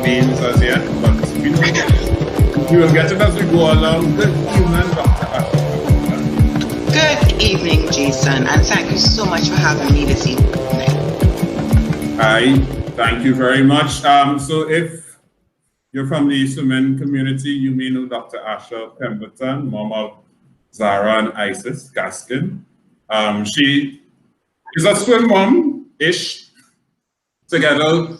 names as yet, but we will get it as we go along. Good evening, Dr. Asha. Good evening, Jason, and thank you so much for having me this evening. Hi, thank you very much. So if you're from the swimming community, you may know Dr. Asha Pemberton, mom of Zara and Isis Gaskin. She is a swim mom-ish, together.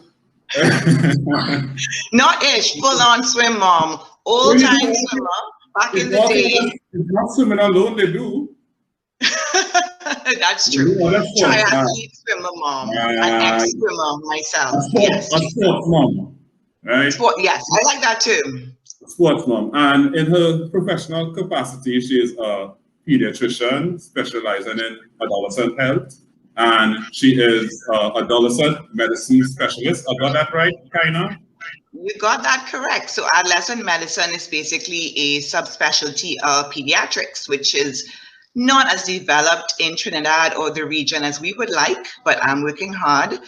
Not ish, full-on swim mom, old-time swimmer, back in the day. It's not swimming alone, they do. That's true. Triathlete swimmer mom, an ex-swimmer myself. A sports mom, right? Yes, I like that too. Sports mom, and in her professional capacity, she is a pediatrician specializing in adolescent health, and she is an adolescent medicine specialist. I got that right, kinda? You got that correct. So adolescent medicine is basically a subspecialty of pediatrics, which is not as developed in Trinidad or the region as we would like, but I'm working hard.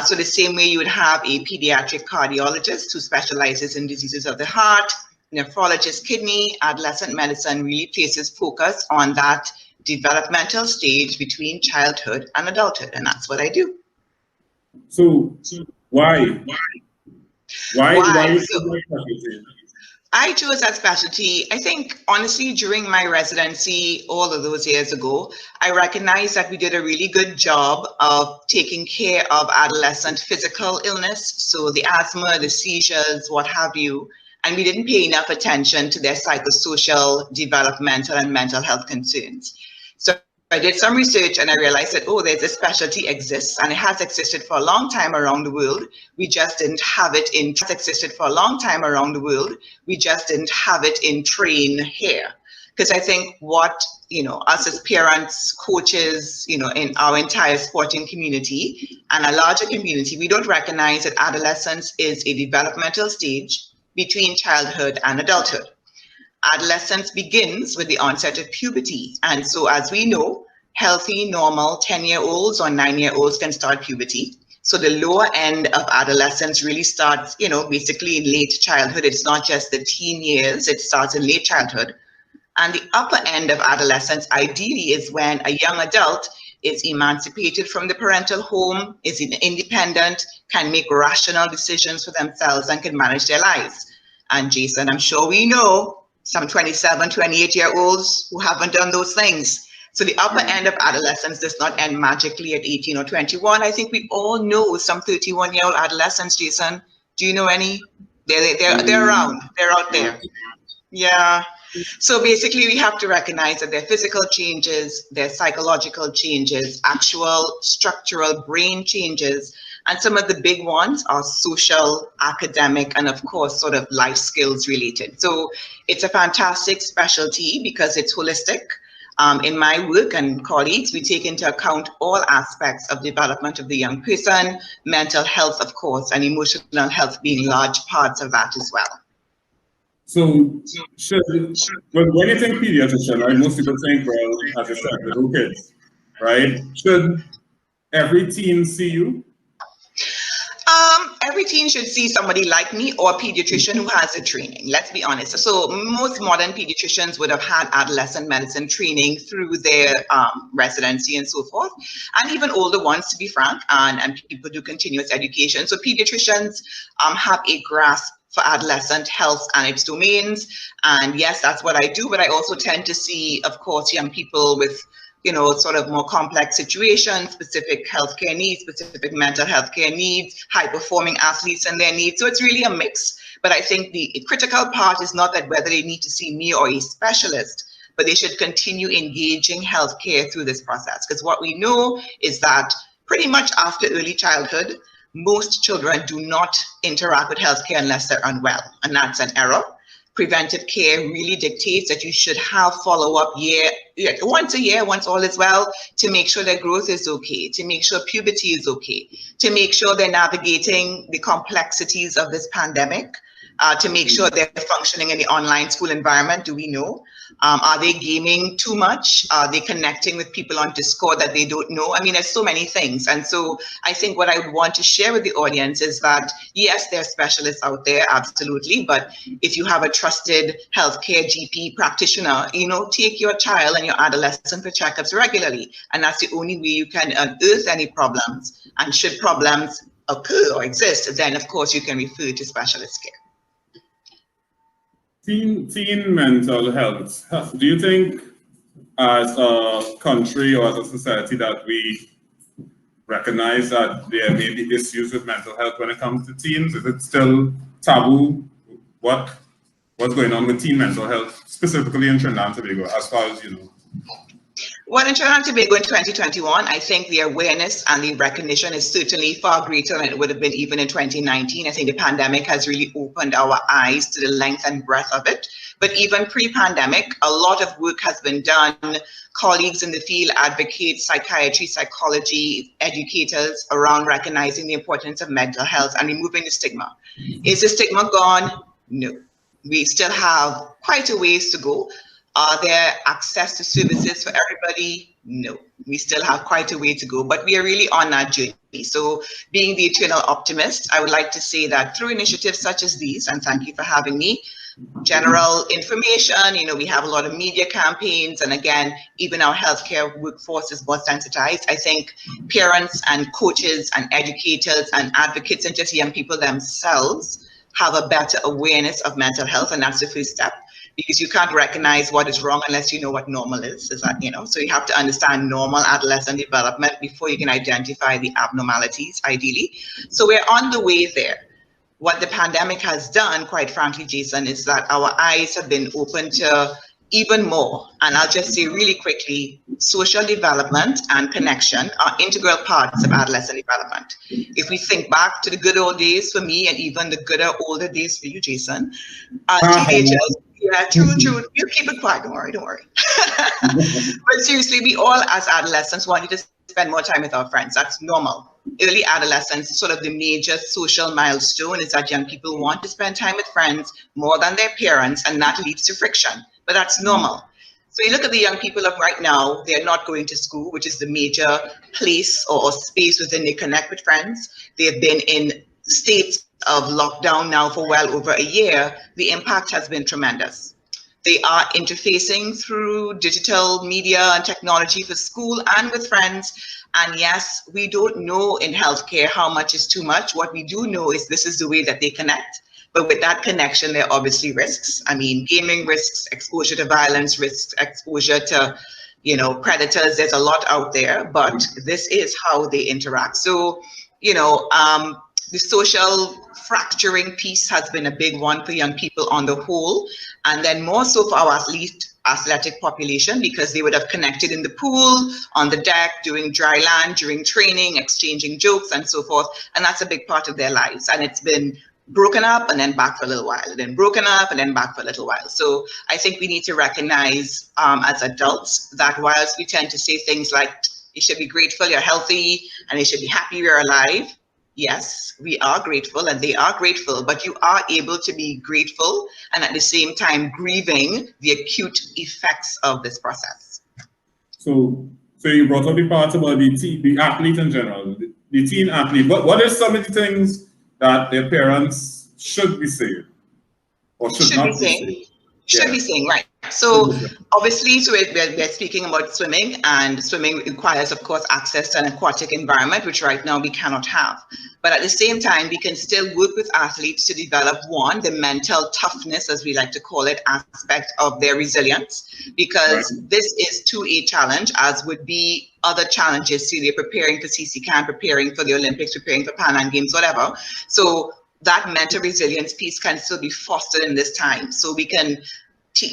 So the same way you would have a pediatric cardiologist who specializes in diseases of the heart, nephrologist, kidney, adolescent medicine really places focus on that developmental stage between childhood and adulthood, and that's what I do. So why? I chose that specialty. I think, honestly, during my residency all of those years ago, I recognized that we did a really good job of taking care of adolescent physical illness, so the asthma, the seizures, what have you, and we didn't pay enough attention to their psychosocial, developmental, and mental health concerns. So I did some research and I realized that, oh, there's a specialty exists and it has existed for a long time around the world. We just didn't have it in, train here. Because I think what, us as parents, coaches, in our entire sporting community and a larger community, we don't recognize that adolescence is a developmental stage between childhood and adulthood. Adolescence begins with the onset of puberty. And so as we know, healthy, normal 10-year-olds or 9-year-olds can start puberty. So the lower end of adolescence really starts, basically in late childhood. It's not just the teen years, it starts in late childhood. And the upper end of adolescence ideally is when a young adult is emancipated from the parental home, is independent, can make rational decisions for themselves and can manage their lives. And Jason, I'm sure we know some 27, 28-year-olds who haven't done those things. So the upper end of adolescence does not end magically at 18 or 21. I think we all know some 31-year-old adolescents, Jason. Do you know any? They're around, they're out there. Yeah. So basically we have to recognize that their physical changes, their psychological changes, actual structural brain changes, and some of the big ones are social, academic, and of course, sort of life skills related. So it's a fantastic specialty because it's holistic. In my work and colleagues, we take into account all aspects of development of the young person, mental health, of course, and emotional health being large parts of that as well. So when you think pediatrician, right, most people think, well, as I said, little kids, right? Should every teen see you? Every teen should see somebody like me or a pediatrician who has the training, let's be honest. So most modern pediatricians would have had adolescent medicine training through their residency and so forth, and even older ones, to be frank, and people do continuous education. So pediatricians have a grasp for adolescent health and its domains. And yes, that's what I do, but I also tend to see, of course, young people with sort of more complex situations, specific healthcare needs, specific mental health care needs, high-performing athletes and their needs. So it's really a mix. But I think the critical part is not that whether they need to see me or a specialist, but they should continue engaging healthcare through this process. Because what we know is that pretty much after early childhood, most children do not interact with healthcare unless they're unwell, and that's an error. Preventive care really dictates that you should have follow-up once a year, once all is well, to make sure their growth is okay, to make sure puberty is okay, to make sure they're navigating the complexities of this pandemic, to make sure they're functioning in the online school environment? Do we know? Are they gaming too much? Are they connecting with people on Discord that they don't know? I mean, there's so many things. And so I think what I would want to share with the audience is that, yes, there are specialists out there, absolutely. But if you have a trusted healthcare GP practitioner, you know, take your child and your adolescent for checkups regularly. And that's the only way you can unearth any problems. And should problems occur or exist, then of course you can refer to specialist care. Teen mental health. Do you think as a country or as a society that we recognize that there may be issues with mental health when it comes to teens? Is it still taboo? What's going on with teen mental health, specifically in Trinidad and Tobago, as far as you know? Well, in Trinidad and Tobago in 2021, I think the awareness and the recognition is certainly far greater than it would have been even in 2019. I think the pandemic has really opened our eyes to the length and breadth of it. But even pre-pandemic, a lot of work has been done. Colleagues in the field, advocates, psychiatry, psychology, educators around recognizing the importance of mental health and removing the stigma. Is the stigma gone? No. We still have quite a ways to go. Are there access to services for everybody? No, we still have quite a way to go, but we are really on that journey. So being the eternal optimist, I would like to say that through initiatives such as these, and thank you for having me, general information, you know, we have a lot of media campaigns, and again, even our healthcare workforce is more sensitized. I think parents and coaches and educators and advocates and just young people themselves have a better awareness of mental health, and that's the first step. Because you can't recognize what is wrong unless you know what normal is that, you know, so you have to understand normal adolescent development before you can identify the abnormalities, ideally. So we're on the way there. What the pandemic has done, quite frankly, Jason, is that our eyes have been open to even more. And I'll just say really quickly, social development and connection are integral parts of adolescent development. If we think back to the good old days for me and even the gooder older days for you, Jason, teenagers, yeah, true. You keep it quiet, don't worry. But seriously, we all as adolescents wanted to spend more time with our friends. That's normal. Early adolescence, sort of the major social milestone is that young people want to spend time with friends more than their parents, and that leads to friction, but that's normal. So you look at the young people of right now, they're not going to school, which is the major place or space within they connect with friends. They've been in states of lockdown now for well over a year. The impact has been tremendous. They are interfacing through digital media and technology for school and with friends. And yes, we don't know in healthcare how much is too much. What we do know is this is the way that they connect. But with that connection, there are obviously risks. I mean, gaming risks, exposure to violence risks, exposure to, you know, predators. There's a lot out there, but this is how they interact. So, you know, the social fracturing piece has been a big one for young people on the whole, and then more so for our athletic population, because they would have connected in the pool, on the deck, doing dry land, during training, exchanging jokes and so forth, and that's a big part of their lives. And it's been broken up and then back for a little while, and then broken up and then back for a little while. So I think we need to recognize as adults that whilst we tend to say things like, you should be grateful you're healthy and you should be happy you're alive, yes, we are grateful and they are grateful, but you are able to be grateful and at the same time grieving the acute effects of this process. So you brought up the part about the athlete in general, the teen athlete. What are some of the things that their parents should be saying or should not be saying? Should be saying, right. So obviously, so we're speaking about swimming, and swimming requires, of course, access to an aquatic environment, which right now we cannot have. But at the same time, we can still work with athletes to develop, one, the mental toughness, as we like to call it, aspect of their resilience, because this is too a challenge, as would be other challenges. See, they're preparing for CC Camp, preparing for the Olympics, preparing for Pan Am Games, whatever. So that mental resilience piece can still be fostered in this time. So we can,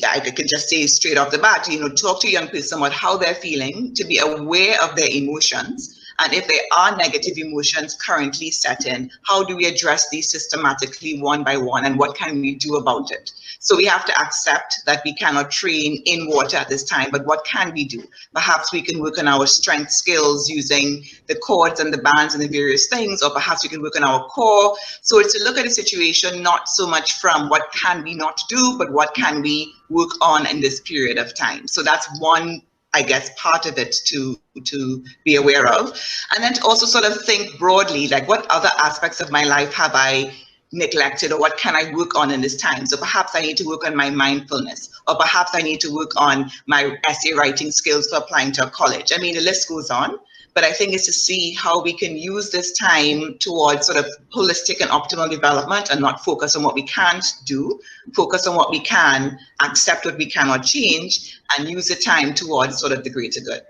I could just say straight off the bat, you know, talk to young people about how they're feeling, to be aware of their emotions, And if there are negative emotions currently set in, how do we address these systematically one by one, and what can we do about it? So we have to accept that we cannot train in water at this time, but what can we do? Perhaps we can work on our strength skills using the cords and the bands and the various things, or perhaps we can work on our core. So it's to look at the situation not so much from what can we not do, but what can we work on in this period of time. So that's one, I guess, part of it to be aware of. And then to also sort of think broadly, like what other aspects of my life have I neglected, or what can I work on in this time? So perhaps I need to work on my mindfulness, or perhaps I need to work on my essay writing skills for applying to a college. I mean, the list goes on, but I think it's to see how we can use this time towards sort of holistic and optimal development, and not focus on what we can't do, focus on what we can, accept what we cannot change, and use the time towards sort of the greater good.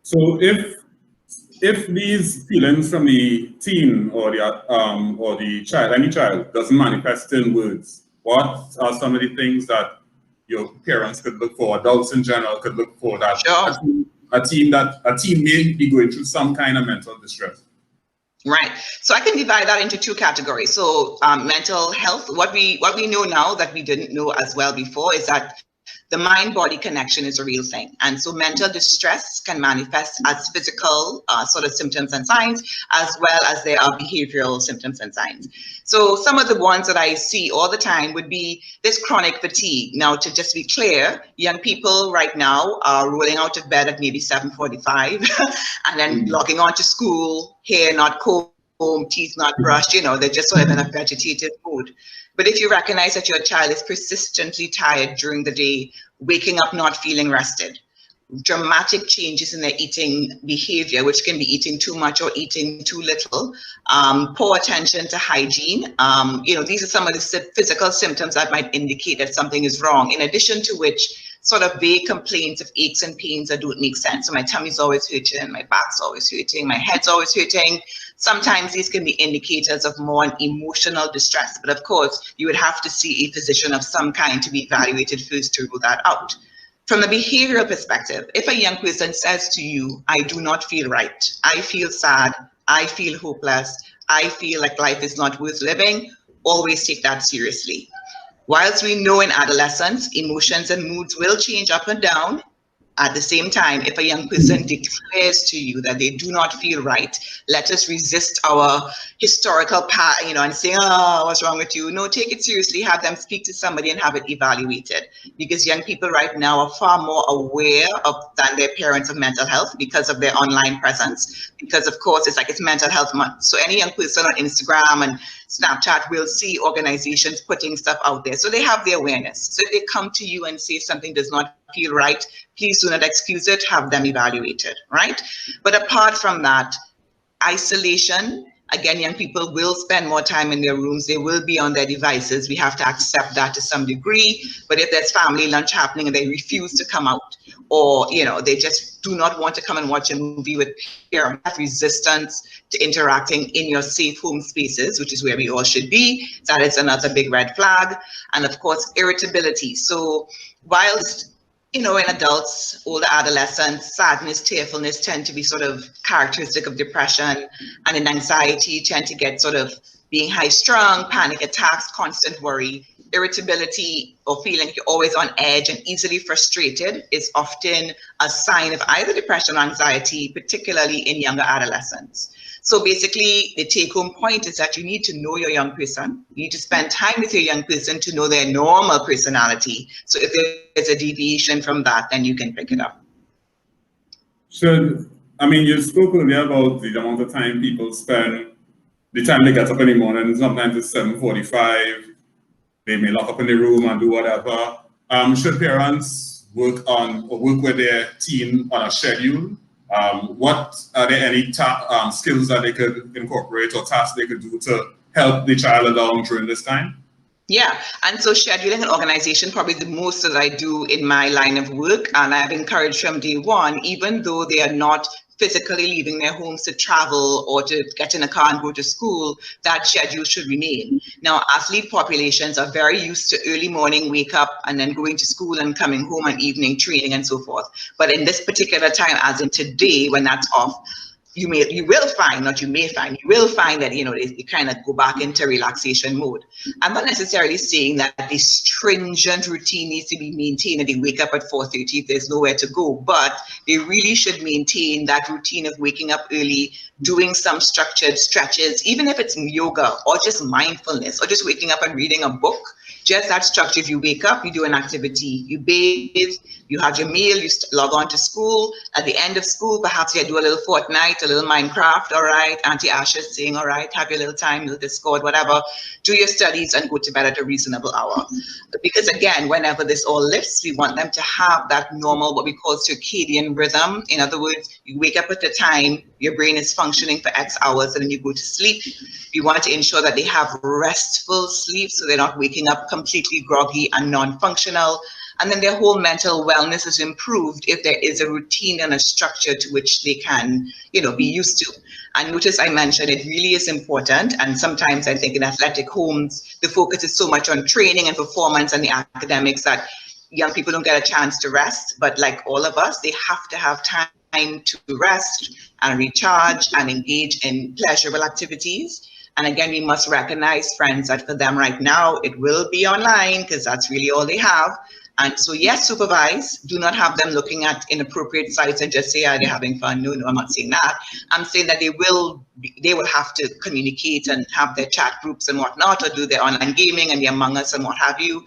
So if these feelings from the teen or the child, any child, doesn't manifest in words, what are some of the things that your parents could look for, adults in general could look for, that Sure. a teen may be going through some kind of mental distress? Right. So I can divide that into two categories. So mental health, what we know now that we didn't know as well before is that the mind-body connection is a real thing. And so mental distress can manifest as physical sort of symptoms and signs, as well as there are behavioral symptoms and signs. So some of the ones that I see all the time would be this chronic fatigue. Now, to just be clear, young people right now are rolling out of bed at maybe 7:45 and then logging on to school, hair not combed, teeth not brushed, you know, they're just sort of in a vegetative mood. But if you recognize that your child is persistently tired during the day, waking up not feeling rested, dramatic changes in their eating behavior, which can be eating too much or eating too little, poor attention to hygiene, you know, these are some of the physical symptoms that might indicate that something is wrong, in addition to which sort of vague complaints of aches and pains that don't make sense. So my tummy's always hurting, my back's always hurting, my head's always hurting. Sometimes these can be indicators of more emotional distress, but of course, you would have to see a physician of some kind to be evaluated first to rule that out. From a behavioral perspective, if a young person says to you, I do not feel right, I feel sad, I feel hopeless, I feel like life is not worth living, always take that seriously. Whilst we know in adolescence, emotions and moods will change up and down, at the same time, if a young person declares to you that they do not feel right, let us resist our historical path, you know, and say, oh, what's wrong with you? No, take it seriously, have them speak to somebody and have it evaluated. Because young people right now are far more aware than their parents of mental health because of their online presence. Because of course, it's like it's mental health month. So any young person on Instagram and Snapchat will see organizations putting stuff out there. So they have the awareness. So if they come to you and say something does not feel right, please do not excuse it, have them evaluated, right? But apart from that, isolation, again, young people will spend more time in their rooms, they will be on their devices, we have to accept that to some degree. But if there's family lunch happening and they refuse to come out, or you know, they just do not want to come and watch a movie with parents, resistance to interacting in your safe home spaces, which is where we all should be, that is another big red flag. And of course, irritability. So whilst, you know, in adults, older adolescents, sadness, tearfulness tend to be sort of characteristic of depression, and in anxiety tend to get sort of being high strung, panic attacks, constant worry. Irritability or feeling you're always on edge and easily frustrated is often a sign of either depression or anxiety, particularly in younger adolescents. So basically, the take-home point is that you need to know your young person. You need to spend time with your young person to know their normal personality. So if there's a deviation from that, then you can pick it up. So, I mean, you spoke earlier about the amount of time people spend the time they get up in the morning, sometimes it's 7:45. They may lock up in the room and do whatever. Should parents work with their teen on a schedule? What are there any skills that they could incorporate or tasks they could do to help the child along during this time? Yeah, and so scheduling and organization, probably the most that I do in my line of work, and I've encouraged from day one, even though they are not physically leaving their homes to travel or to get in a car and go to school, that schedule should remain. Now, athlete populations are very used to early morning wake up and then going to school and coming home and evening training and so forth. But in this particular time, as in today, when that's off, you will find that, they kind of go back into relaxation mode. I'm not necessarily saying that the stringent routine needs to be maintained and they wake up at 4:30 if there's nowhere to go, but they really should maintain that routine of waking up early, doing some structured stretches, even if it's yoga or just mindfulness or just waking up and reading a book. Just that structure. If you wake up, you do an activity, you bathe, you have your meal, you log on to school. At the end of school, perhaps you do a little Fortnite, a little Minecraft, all right? Auntie Asha is saying, all right, have your little time, little Discord, whatever. Do your studies and go to bed at a reasonable hour. Because again, whenever this all lifts, we want them to have that normal, what we call circadian rhythm. In other words, you wake up at the time, your brain is functioning for X hours, and then you go to sleep. We want to ensure that they have restful sleep so they're not waking up completely groggy and non-functional. And then their whole mental wellness is improved if there is a routine and a structure to which they can, be used to. And notice I mentioned it really is important. And sometimes I think in athletic homes, the focus is so much on training and performance and the academics that young people don't get a chance to rest. But like all of us, they have to have time to rest and recharge and engage in pleasurable activities. And again, we must recognize, friends, that for them right now, it will be online because that's really all they have. And so, yes, supervise. Do not have them looking at inappropriate sites and just say, yeah, they're having fun. No, I'm not saying that. I'm saying that they will have to communicate and have their chat groups and whatnot, or do their online gaming and the Among Us and what have you.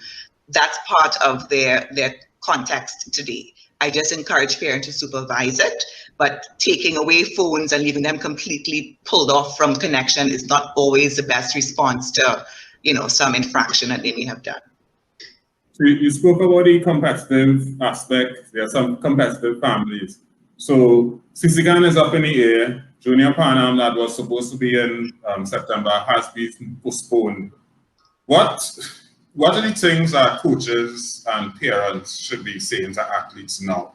That's part of their context today. I just encourage parents to supervise it, but taking away phones and leaving them completely pulled off from connection is not always the best response to, some infraction that they may have done. So you spoke about the competitive aspect. There are some competitive families. So Sisigan is up in the air. Junior Panam that was supposed to be in September has been postponed. What are the things that coaches and parents should be saying to athletes now?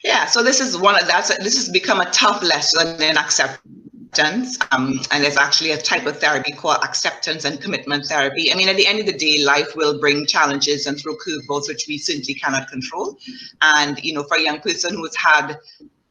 Yeah, so this has become a tough lesson in acceptance. And there's actually a type of therapy called acceptance and commitment therapy. I mean, at the end of the day, life will bring challenges and throw curveballs, which we simply cannot control. And, for a young person who's had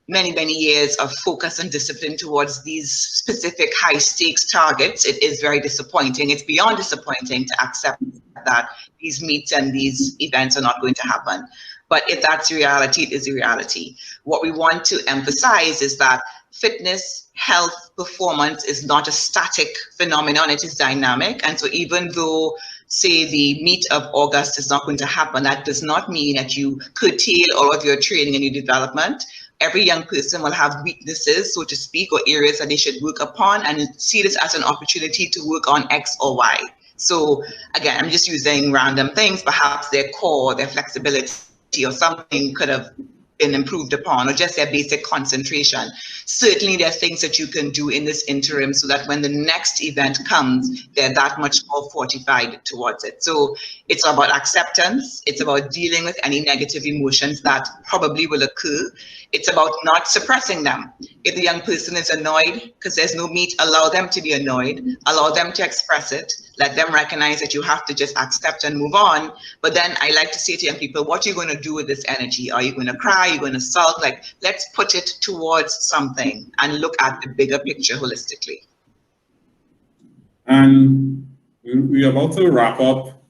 many years of focus and discipline towards these specific high stakes targets, it is very disappointing. It's beyond disappointing to accept that these meets and these events are not going to happen. But if that's reality, it is the reality. What we want to emphasize is that fitness, health, performance is not a static phenomenon, it is dynamic. And so even though, say, the meet of August is not going to happen, that does not mean that you curtail all of your training and your development. Every young person will have weaknesses, so to speak, or areas that they should work upon, and see this as an opportunity to work on X or Y. So again, I'm just using random things. Perhaps their core, their flexibility or something could have been improved upon, or just their basic concentration. Certainly there are things that you can do in this interim so that when the next event comes, they're that much more fortified towards it. So it's about acceptance. It's about dealing with any negative emotions that probably will occur. It's about not suppressing them. If the young person is annoyed because there's no meet, allow them to be annoyed, allow them to express it, let them recognize that you have to just accept and move on. But then I like to say to young people, what are you going to do with this energy? Are you going to cry? Are you going to sulk? Like, let's put it towards something and look at the bigger picture holistically. And we're about to wrap up.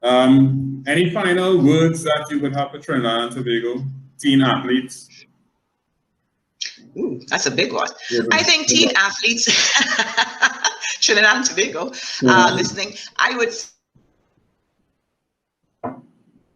Any final words that you would have for Trinidad and Tobago teen athletes? Ooh, that's a big one. I think teen athletes, Trinidad and Tobago, listening, I would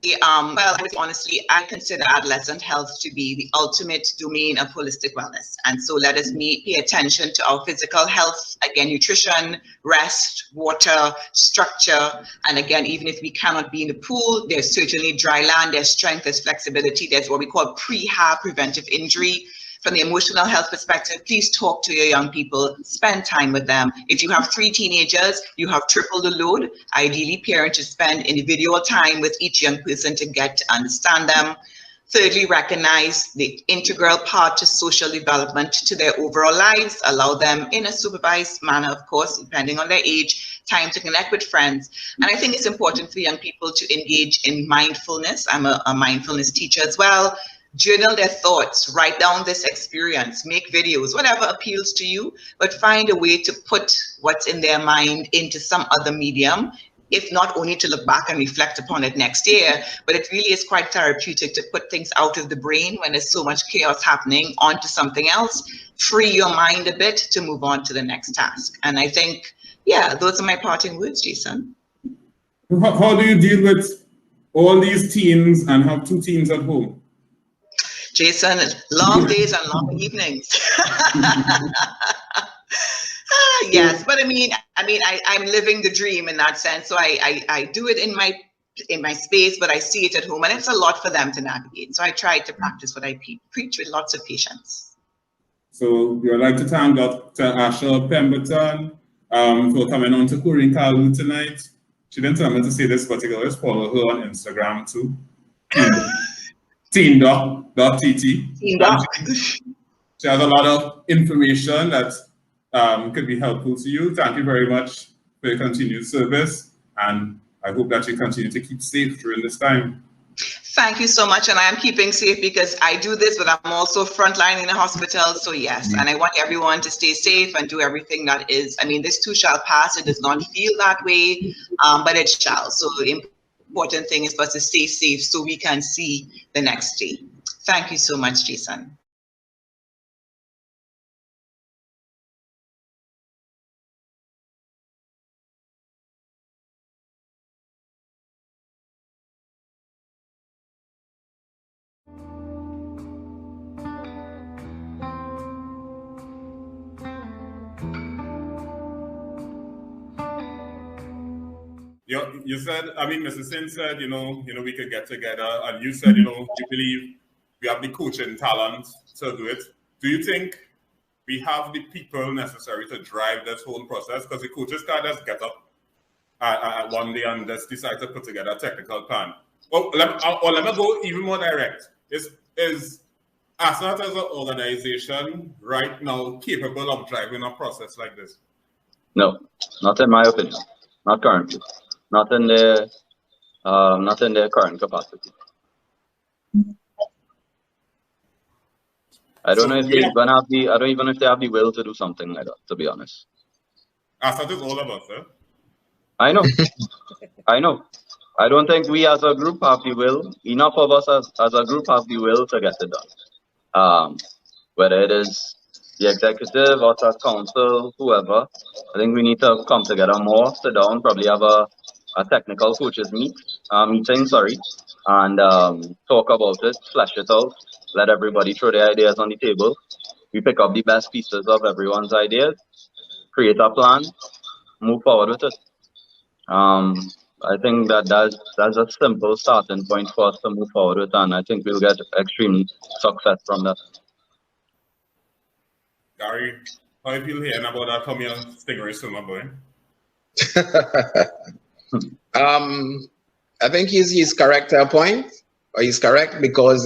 well, honestly, I consider adolescent health to be the ultimate domain of holistic wellness. And so let us pay attention to our physical health, again, nutrition, rest, water, structure. And again, even if we cannot be in the pool, there's certainly dry land, there's strength, there's flexibility, there's what we call prehab preventive injury. From the emotional health perspective, please talk to your young people, spend time with them. If you have 3 teenagers, you have triple the load. Ideally, parents should spend individual time with each young person to get to understand them. Thirdly, recognize the integral part to social development to their overall lives. Allow them in a supervised manner, of course, depending on their age, time to connect with friends. And I think it's important for young people to engage in mindfulness. I'm a mindfulness teacher as well. Journal their thoughts, write down this experience, make videos, whatever appeals to you, but find a way to put what's in their mind into some other medium, if not only to look back and reflect upon it next year, but it really is quite therapeutic to put things out of the brain when there's so much chaos happening onto something else, free your mind a bit to move on to the next task. And I think, yeah, those are my parting words, Jason. How do you deal with all these teens and have 2 teens at home? Jason, long days and long evenings. Yes, but I'm living the dream in that sense. So I do it in my space, but I see it at home, and it's a lot for them to navigate. So I try to practice what I preach with lots of patience. So we would like to thank Dr. Asha Pemberton for coming on to Chlorine Calalloo tonight. She didn't tell me to say this, but you can always follow her on Instagram too. Teen.tt. She has a lot of information that could be helpful to you. Thank you very much for your continued service, and I hope that you continue to keep safe during this time. Thank you so much, and I am keeping safe because I do this, but I'm also frontline in the hospital, so yes, and I want everyone to stay safe and do everything that is, this too shall pass. It does not feel that way, but it shall. So the important thing is for us to stay safe so we can see the next day. Thank you so much, Jason. You said, Mrs. Sin said, we could get together, and you said, you believe we have the coaching talent to do it. Do you think we have the people necessary to drive this whole process? Because the coaches can't just get up one day and just decide to put together a technical plan. Let me go even more direct. Is Asha as an organization right now capable of driving a process like this? No, not in my opinion. Not currently. Not in their current capacity. I don't know if they even have the. I don't even know if they have the will to do something like that. To be honest. Asha is all of us, eh? I know. I know. I don't think we as a group have the will. Enough of us as a group have the will to get it done. Whether it is the executive or the council, whoever, I think we need to come together more, sit down, probably have a technical coaches meeting, and talk about it, flesh it out, let everybody throw their ideas on the table. We pick up the best pieces of everyone's ideas, create a plan, move forward with it. I think that's a simple starting point for us to move forward with, and I think we'll get extreme success from that. Gary, how do you feel hearing about that? Come here, stingray swimmer boy. I think he's correct to a point, or he's correct because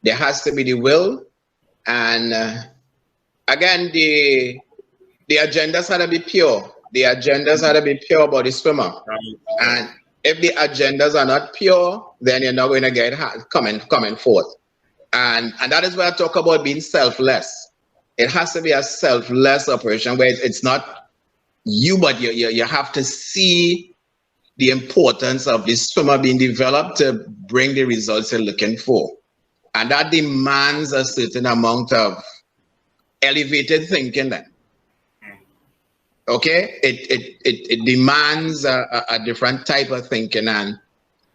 there has to be the will, and again the agendas had to be pure. The agendas had to be pure about the swimmer, and if the agendas are not pure, then you're not going to get coming forth, and that is where I talk about being selfless. It has to be a selfless operation where it's not you, but you have to see the importance of this swimmer being developed to bring the results you're looking for. And that demands a certain amount of elevated thinking then. Okay? It demands a different type of thinking. And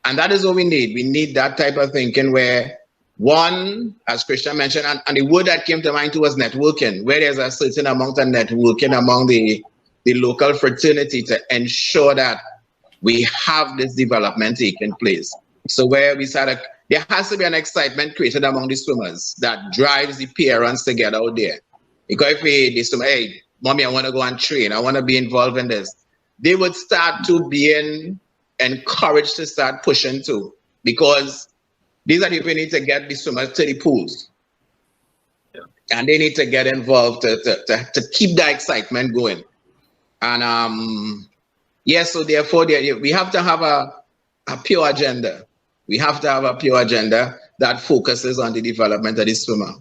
And that is what we need. We need that type of thinking where one, as Christian mentioned, and the word that came to mind too was networking, where there's a certain amount of networking among the local fraternity to ensure that we have this development taking place. So where we started, there has to be an excitement created among the swimmers that drives the parents to get out there. Because if they swim, hey, mommy, I want to go and train, I want to be involved in this, they would start to be encouraged to start pushing too, because these are the people who need to get the swimmers to the pools. Yeah. And they need to get involved to keep that excitement going. And yes, so therefore we have to have a pure agenda. We have to have a pure agenda that focuses on the development of the swimmer.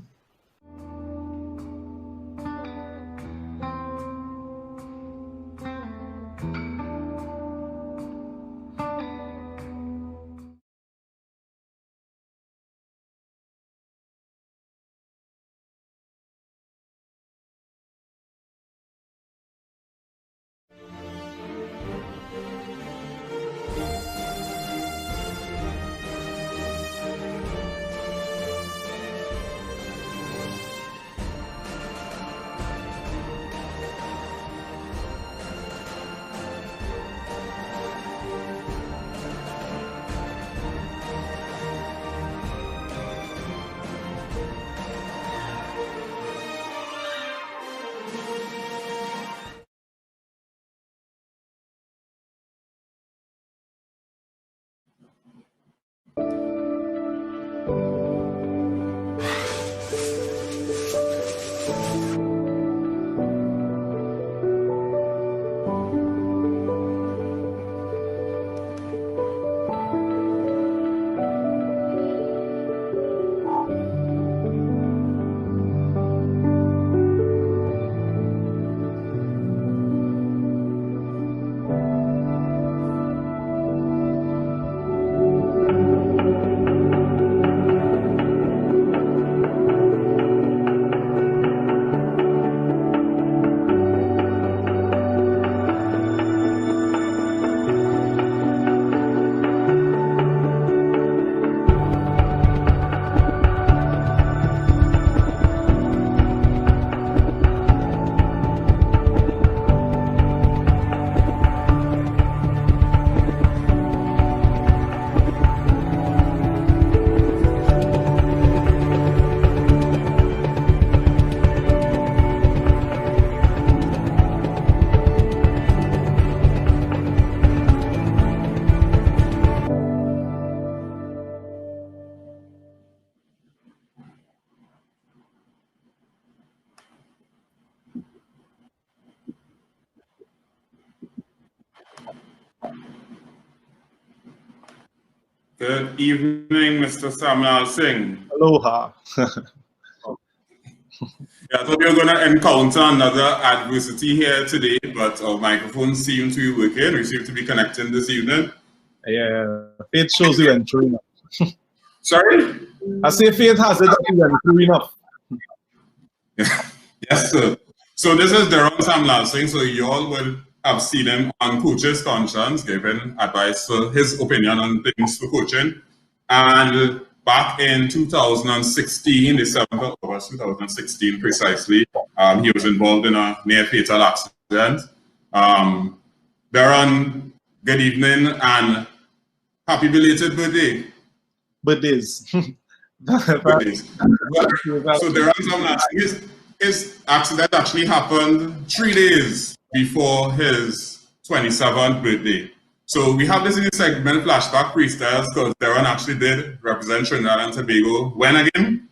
Good evening, Mr. Samlalsingh. Aloha. Yeah, I thought we were going to encounter another adversity here today, but our microphones seem to be working. We seem to be connecting this evening. Yeah, faith shows you went through enough. Sorry? I say faith has it that you went through enough. Yes, sir. So this is Deronn Samlalsingh. So you all will have seen him on Coach's Conscience, giving advice for his opinion on things for coaching. And back in 2016, December, August 2016 precisely, he was involved in a near-fatal accident. Deronn, good evening and happy belated birthday. Birthdays. Birthdays. So Deronn Samlalsingh, his accident actually happened 3 days before his 27th birthday. So we have this in the segment Flashback Freestyles because Deronn actually did represent Trinidad and Tobago. When again?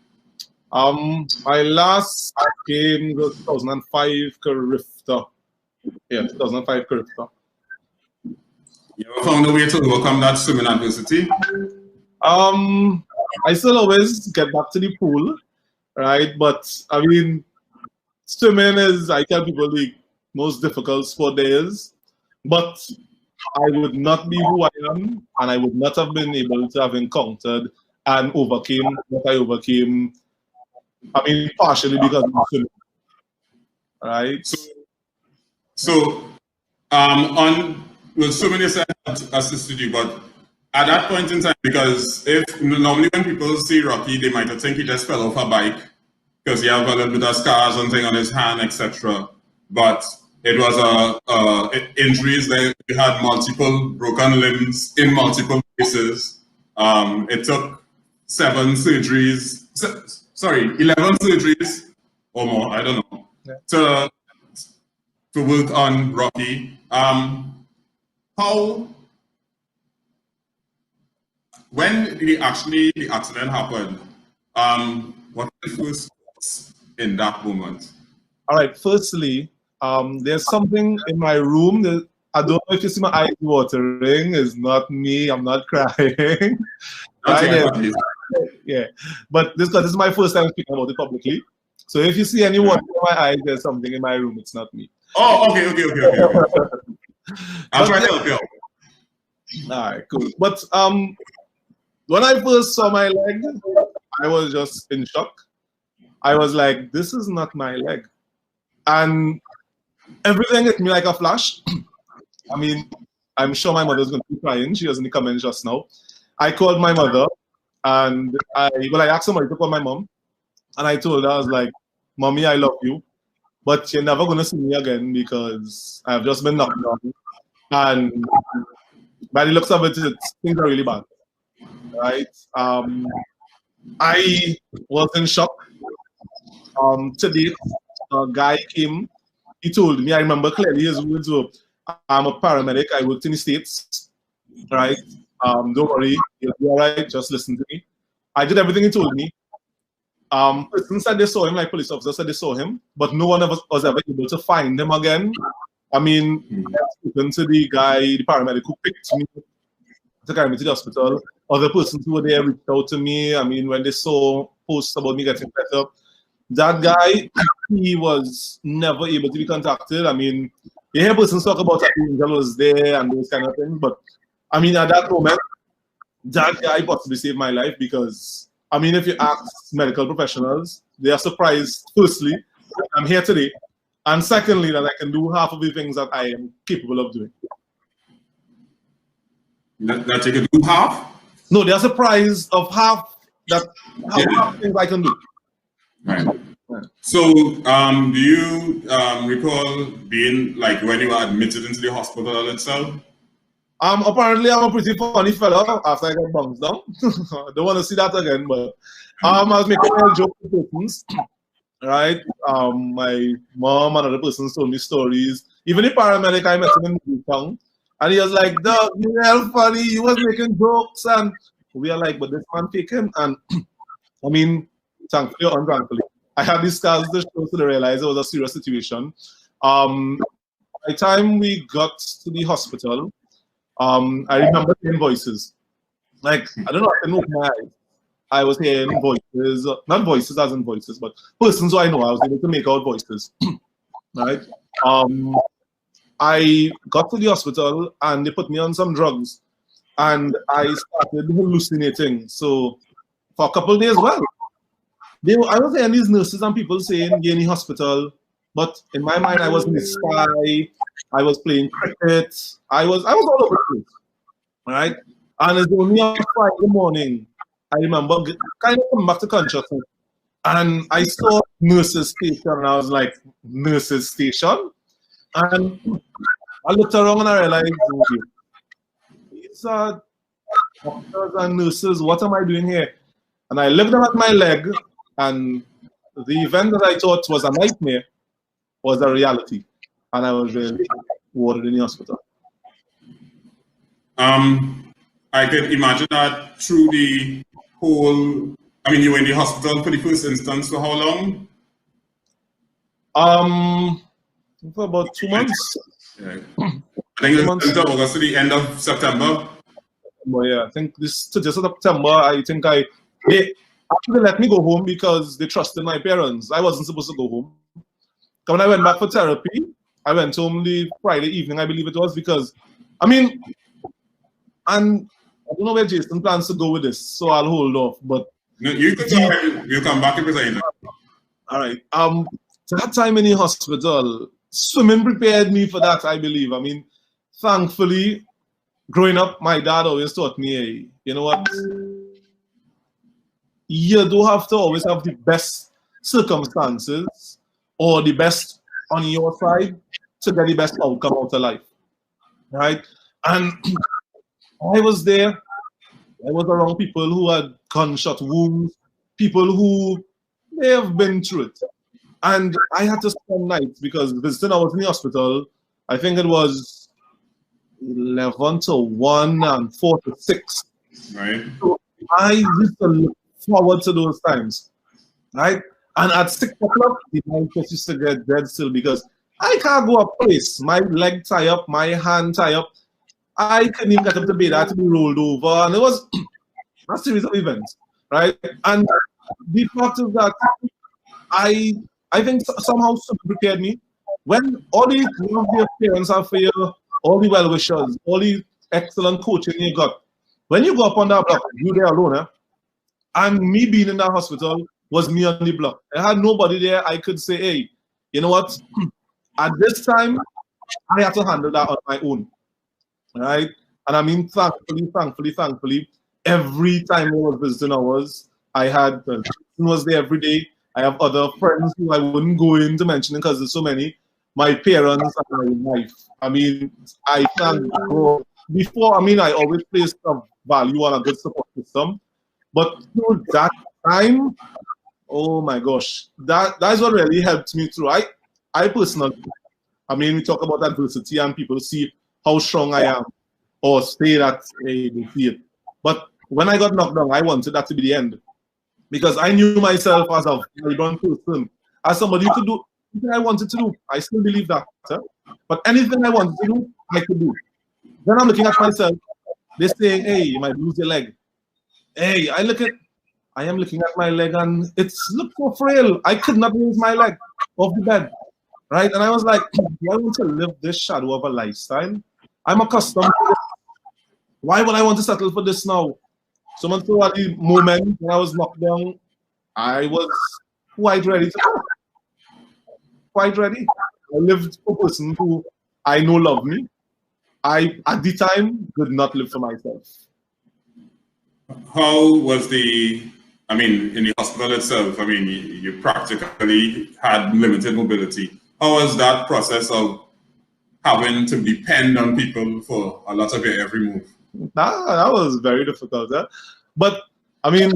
My last game was 2005 Carifta. Yeah, 2005 Carifta. You ever found a way to overcome that swimming adversity? I still always get back to the pool, right? But I mean, swimming is, I tell people, the most difficult sport there is. But I would not be who I am, and I would not have been able to have encountered and overcame what I overcame. I mean, partially because of swimming, right? So, on well, swimming is assisted you, but At that point in time, because if normally when people see Rocky, they might think he just fell off a bike because he had a little bit of scars and thing on his hand, etc. But it was injuries. They had multiple broken limbs in multiple places. It took 11 surgeries or more, I don't know, to work on Rocky. When the accident happened, what were the first thoughts in that moment? All right, firstly, there's something in my room that I don't know if you see my eyes watering. It's not me. I'm not crying. Right? Yeah, but this is my first time speaking about it publicly. So if you see any water in my eyes, there's something in my room. It's not me. Oh, okay. I'll try to help you out. All right, cool. But when I first saw my leg, I was just in shock. I was like, this is not my leg. And everything hit me like a flash. I mean, I'm sure my mother's going to be crying. She was in the comments just now. I called my mother, and I asked somebody to call my mom. And I told her, I was like, Mommy, I love you, but you're never going to see me again because I've just been knocked down. And by the looks of it, things are really bad. Right? I was in shock. Today, a guy came. He told me, I remember clearly his words were, I'm a paramedic. I worked in the States. Right? Don't worry. You'll be all right. Just listen to me. I did everything he told me. Person said they saw him, like police officers said they saw him, but no one was ever able to find him again. I mean, I spoken to the guy, the paramedic who picked me to carry me to the hospital. Other persons who were there reached out to me. I mean, when they saw posts about me getting better, that guy, he was never able to be contacted. I mean, you hear persons talk about that the angel was there and those kind of things, but I mean, at that moment, that guy possibly saved my life because, I mean, if you ask medical professionals, they are surprised, firstly, that I'm here today, and secondly, that I can do half of the things that I am capable of doing. That you can do half? No, they are surprised of half things I can do. Right. So, do you recall being, like, when you were admitted into the hospital itself? Apparently, I'm a pretty funny fellow after I got bounced down. I don't want to see that again, but I was making a joke with persons, right? My mom and other persons told me stories. Even the paramedic, I met him in town, and he was like, "Doug, you're real funny. You was making jokes," and we are like, "But this man faking." And I mean, thankfully or unthankfully, I had these scars to show to realize it was a serious situation. By the time we got to the hospital, I remember hearing voices. Like, I don't know, I can open my eyes. I was hearing voices, not voices as in voices, but persons who I know. I was able to make out voices. Right? I got to the hospital and they put me on some drugs and I started hallucinating. So for a couple of days, well, I was hearing these nurses and people saying, "You're in the hospital," but in my mind, I was in the sky. I was playing cricket. I was all over the place, right? And it's only on Friday morning, I remember kind of coming back to consciousness, and I saw nurses station, and I was like, nurses station? And I looked around and I realized, okay, these are doctors and nurses. What am I doing here? And I looked at my leg, and the event that I thought was a nightmare was a reality. And I was really warded in the hospital. I could imagine that through the whole, I mean, you were in the hospital for the first instance for how long? For about 2 months. Yeah. I think it was until August to the end of September. Well, yeah, I think just September, I think they actually let me go home because they trusted my parents. I wasn't supposed to go home. When I went back for therapy, I went home the Friday evening, I believe it was, because, I mean, and I don't know where Jason plans to go with this, so I'll hold off. But no, you can go ahead. You'll come back if it's anything. All right. That time in the hospital, swimming prepared me for that, I believe. I mean, thankfully, growing up, my dad always taught me, hey, you know what? You don't have to always have the best circumstances or the best on your side to get the best outcome out of life, right? And I was there. I was around people who had gunshot wounds, people who may have been through it. And I had to spend nights because visiting, I was in the hospital. I think it was 11 to 1 and 4 to 6. Right. So I used to look forward to those times, right? And at 6 o'clock, the night used to get dead still because I can't go up place. My leg tie up, my hand tie up. I couldn't even get up to bed. I had to be rolled over. And it was a series of events, right? And the fact is that I think somehow prepared me. When all the lovely parents are for you, all the well-wishers, all the excellent coaching you got, when you go up on that block, you there alone, eh? And me being in that hospital was me on the block. I had nobody there. I could say, hey, you know what? At this time, I had to handle that on my own, right? And I mean, thankfully, every time I was visiting hours, I had was there every day. I have other friends who I wouldn't go into mentioning because there's so many. My parents and my wife. I mean, I can't go before. I mean, I always placed a value on a good support system, but through that time, oh my gosh, that's what really helped me through. I personally, I mean, we talk about adversity and people see how strong I am or say that hey, they see it. But when I got knocked down, I wanted that to be the end because I knew myself as a vibrant person, as somebody who could do anything I wanted to do. I still believe that. But anything I wanted to do, I could do. Then I'm looking at myself. They're saying, hey, you might lose your leg. Hey, I am looking at my leg and it's look so frail. I could not raise my leg off the bed. Right? And I was like, do I want to live this shadow of a lifestyle? I'm accustomed to this. Why would I want to settle for this now? Someone saw at the moment when I was knocked down, I was quite ready to go. Quite ready. I lived for a person who I know loved me. I, at the time, did not live for myself. How was in the hospital itself, I mean, you practically had limited mobility. How was that process of having to depend on people for a lot of your every move? That was very difficult. But, I mean,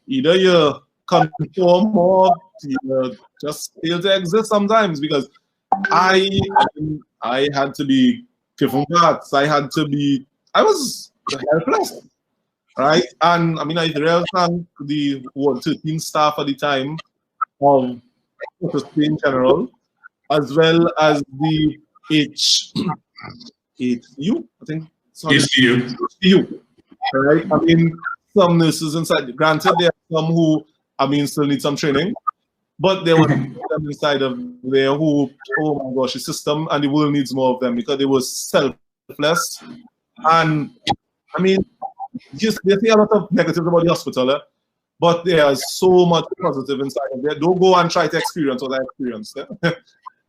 either you conform or you just fail to exist sometimes because I had to be given guards. I was helpless. Right? And, I mean, I really thank the Ward 13 staff at the time of in general, as well as the HU, I think. HU. Right? I mean, some nurses inside, granted, there are some who, I mean, still need some training, but there were them inside of there who, oh my gosh, the system and the world needs more of them because they were selfless. And, I mean, just they say a lot of negatives about the hospital, but there's so much positive inside of there. Don't go and try to experience what I experienced.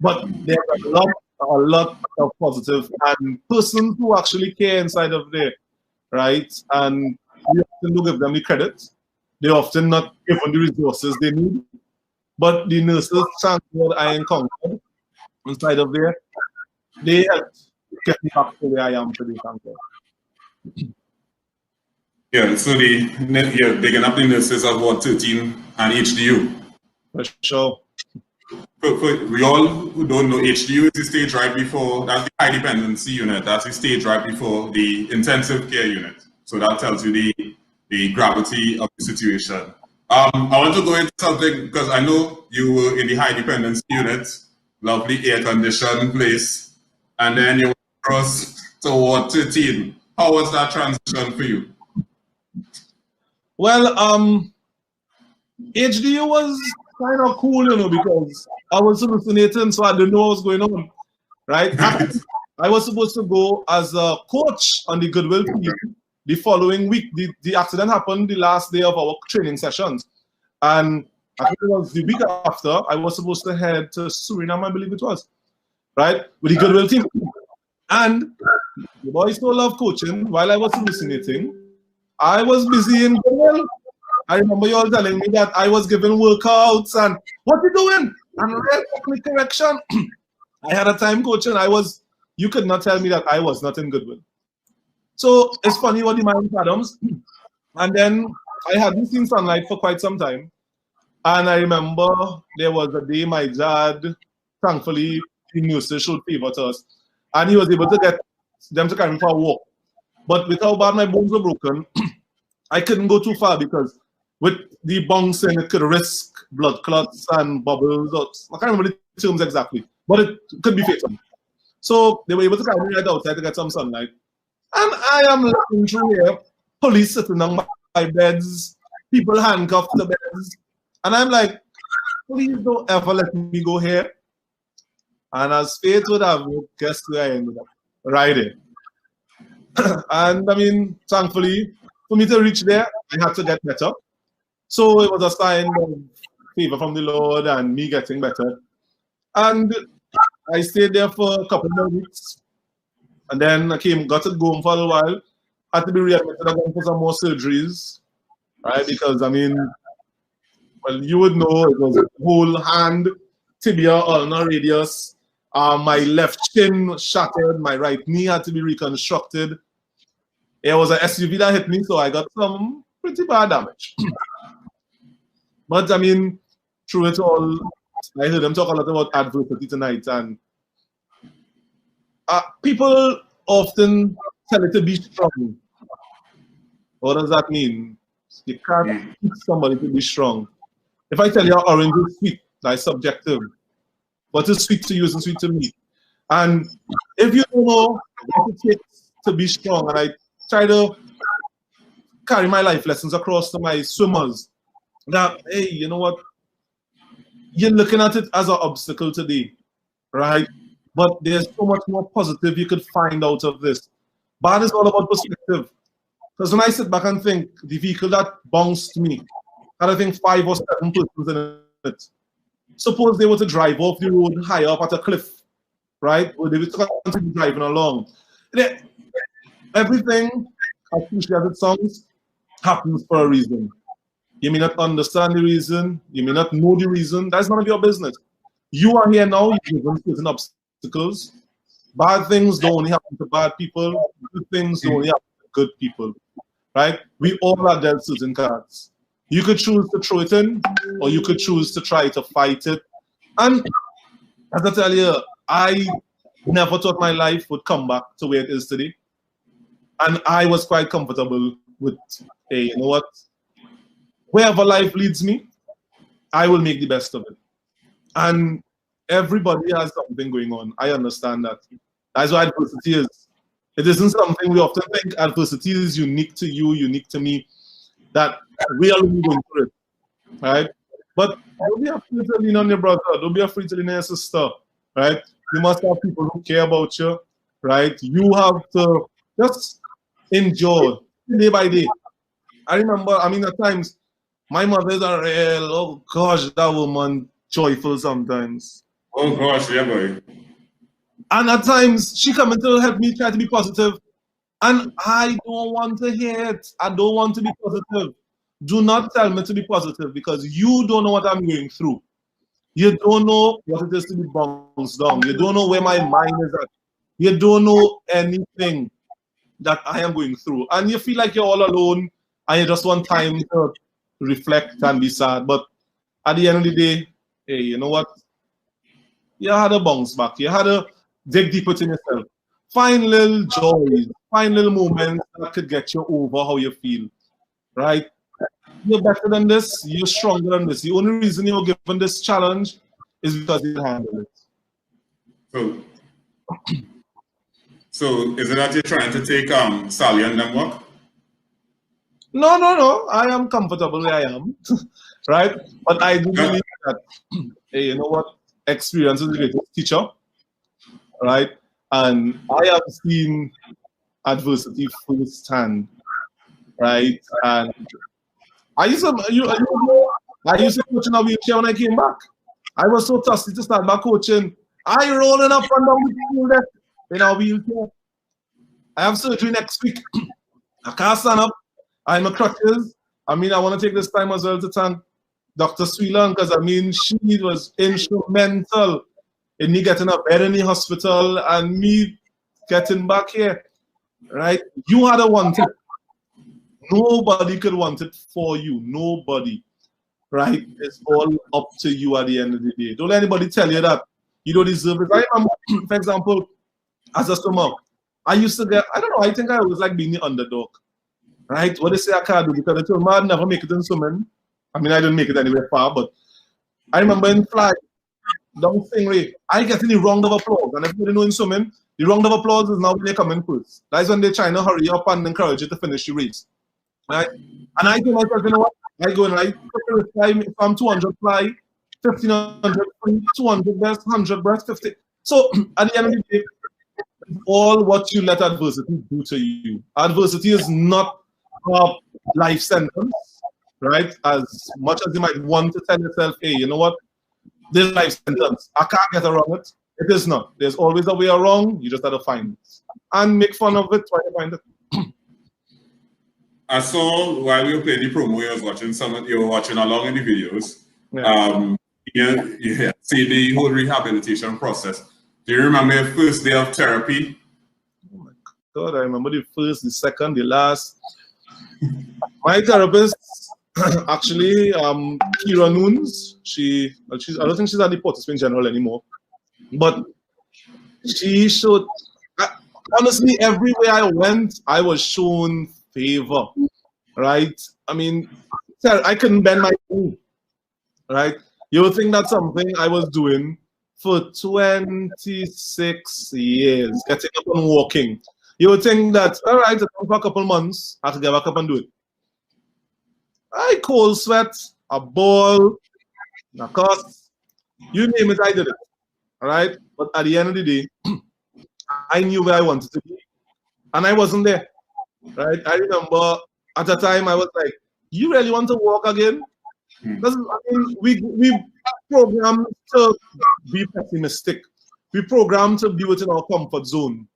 But there's a lot of positive and persons who actually care inside of there, right? And we often don't give them the credit. They're often not given the resources they need. But the nurses, thank God, I encountered inside of there, they helped get me back to where I am today, thank God. Yeah, so you're digging up the nurses of Ward 13 and HDU. For sure. For we all who don't know, HDU is the stage right before, that's the high dependency unit, that's the stage right before the intensive care unit. So that tells you the gravity of the situation. I want to go into something because I know you were in the high dependency unit, lovely air-conditioned place, and then you went across to Ward 13. How was that transition for you? Well, HDU was kind of cool, you know, because I was hallucinating, so I didn't know what was going on, right? I was supposed to go as a coach on the Goodwill team the following week. The accident happened the last day of our training sessions. And I think it was the week after, I was supposed to head to Suriname, I believe it was, right? With the Goodwill team. And the boys still love coaching. While I was hallucinating, I was busy in Goodwill. I remember you all telling me that I was giving workouts and what you doing? And real correction. I had a time coach and you could not tell me that I was not in Goodwill. So it's funny what the mind fathoms. And then I hadn't seen sunlight for quite some time. And I remember there was a day my dad, thankfully, the nurses showed favor to us. And he was able to get them to carry me for a walk. But with how bad my bones were broken, I couldn't go too far because with the bouncing, it could risk blood clots and bubbles. I can't remember the terms exactly, but it could be fatal. So they were able to carry me right outside to get some sunlight. And I am looking through here, police sitting on my beds, people handcuffed to the beds. And I'm like, please don't ever let me go here. And as fate would have it, guess where I ended up? Right there. And I mean, thankfully, for me to reach there, I had to get better. So it was a sign of favor from the Lord and me getting better. And I stayed there for a couple of weeks. And then I got to go home for a little while. Had to be readmitted again for some more surgeries. Right? Because, I mean, well, you would know it was a whole hand, tibia, ulnar radius. My left shin shattered. My right knee had to be reconstructed. It was an SUV that hit me, so I got some pretty bad damage. But I mean, through it all, I heard them talk a lot about adversity tonight, and people often tell it to be strong. What does that mean? You can't teach somebody to be strong. If I tell you orange is sweet, that's subjective. What is sweet to you isn't sweet to me. And if you don't know what it takes to be strong, and I try to carry my life lessons across to my swimmers, that, hey, you know what? You're looking at it as an obstacle today, right? But there's so much more positive you could find out of this. Bad is all about perspective. Because when I sit back and think, the vehicle that bounced me, had I think 5 or 7 persons in it. Suppose they were to drive off the road higher up at a cliff, right? Or they were to continue driving along. Everything, as cliche as it sounds, happens for a reason. You may not understand the reason, you may not know the reason, that's none of your business. You are here now, you're given certain obstacles. Bad things don't only happen to bad people, good things don't only happen to good people, right? We all are dealt certain cards. You could choose to throw it in, or you could choose to try to fight it. And as I tell you, I never thought my life would come back to where it is today. And I was quite comfortable with, hey, you know what? Wherever life leads me, I will make the best of it. And everybody has something going on. I understand that. That's what adversity is. It isn't something we often think adversity is unique to you, unique to me, that we are going through it, right? But don't be afraid to lean on your brother. Don't be afraid to lean on your sister, right? You must have people who care about you, right? You have to just endure day by day. I remember, I mean, at times, my mother's a real, oh gosh, that woman joyful sometimes. Oh gosh, yeah, boy. And at times, she come in to help me try to be positive. And I don't want to hear it. I don't want to be positive. Do not tell me to be positive because you don't know what I'm going through. You don't know what it is to be bounced down. You don't know where my mind is at. You don't know anything that I am going through. And you feel like you're all alone and you just want time to reflect and be sad. But at the end of the day, hey, you know what? You had to bounce back. You had to dig deeper in yourself. Find little joys. Find little moments that could get you over how you feel. Right? You're better than this. You're stronger than this. The only reason you're given this challenge is because you handle it. So is it that you're trying to take Sally and them work? No. I am comfortable where I am. Right? But I do believe that, hey, you know what? Experience is the greatest teacher. Right? And I have seen adversity firsthand. Right? And I used to coach in a wheelchair when I came back. I was so thirsty to start back coaching. I rolling up and down the field in a wheelchair. I have surgery next week. I can't stand up. I'm a crutches. I mean, I want to take this time as well to thank Dr. Sweelan, because I mean, she was instrumental in me getting a bed in the hospital and me getting back here, right? You had to want it. Nobody could want it for you. Nobody, right? It's all up to you at the end of the day. Don't let anybody tell you that you don't deserve it. I remember, for example, as a swimmer, I used to get, I don't know, I think I was like being the underdog, right? What they say I can't do, because I told me I'd never make it in swimming. I mean, I didn't make it anywhere far, but I remember in fly, down Stingray, I get in the round of applause. And everybody know in swimming, the round of applause is now when they come in first. That's when they're trying to hurry up and encourage you to finish the race. Right? And I told myself, you know what? I go and I fly, if I'm 200 fly, 1500 free, 200 breast, 100 breast, 50. So at the end of the day, all what you let adversity do to you. Adversity is not a life sentence, right? As much as you might want to tell yourself, hey, you know what? This life sentence, I can't get around it. It is not. There's always a way around. You just have to find it. And make fun of it, try to find it. I saw while we were playing the promo, you were watching along in the videos. Yeah. You see the whole rehabilitation process. Do you remember your first day of therapy? Oh my God, I remember the first, the second, the last. My therapist, actually, Kira Noons, I don't think she's at the participant general anymore, but she showed, honestly, everywhere I went, I was shown favor, right? I mean, I couldn't bend my knee, right? You would think that's something I was doing for 26 years, getting up and walking. You would think that, all right, for a couple months, I could get back up and do it. I cold sweat, a ball, a cuss, you name it, I did it, all right? But at the end of the day, I knew where I wanted to be, and I wasn't there, right? I remember at the time I was like, you really want to walk again? Because I mean, we programmed to be pessimistic. We programmed to be within our comfort zone.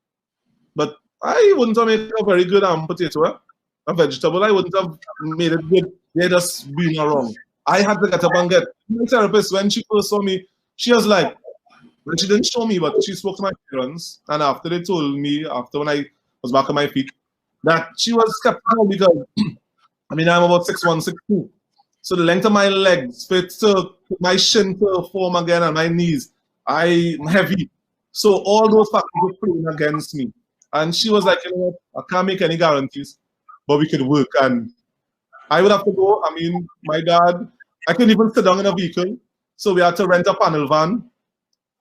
But I wouldn't have made a very good potato, a vegetable. I wouldn't have made it good. They're just being wrong. I had to get up and get. My therapist, when she first saw me, she was like, well, she didn't show me, but she spoke to my parents. And after they told me, after when I was back on my feet, that she was skeptical because, I mean, I'm about 6'1", 6'2". So the length of my legs fit to my shin to form again and my knees. I'm heavy. So all those factors were playing against me. And she was like, you know what, I can't make any guarantees, but we could work. And I would have to go. I mean, my dad, I couldn't even sit down in a vehicle. So we had to rent a panel van,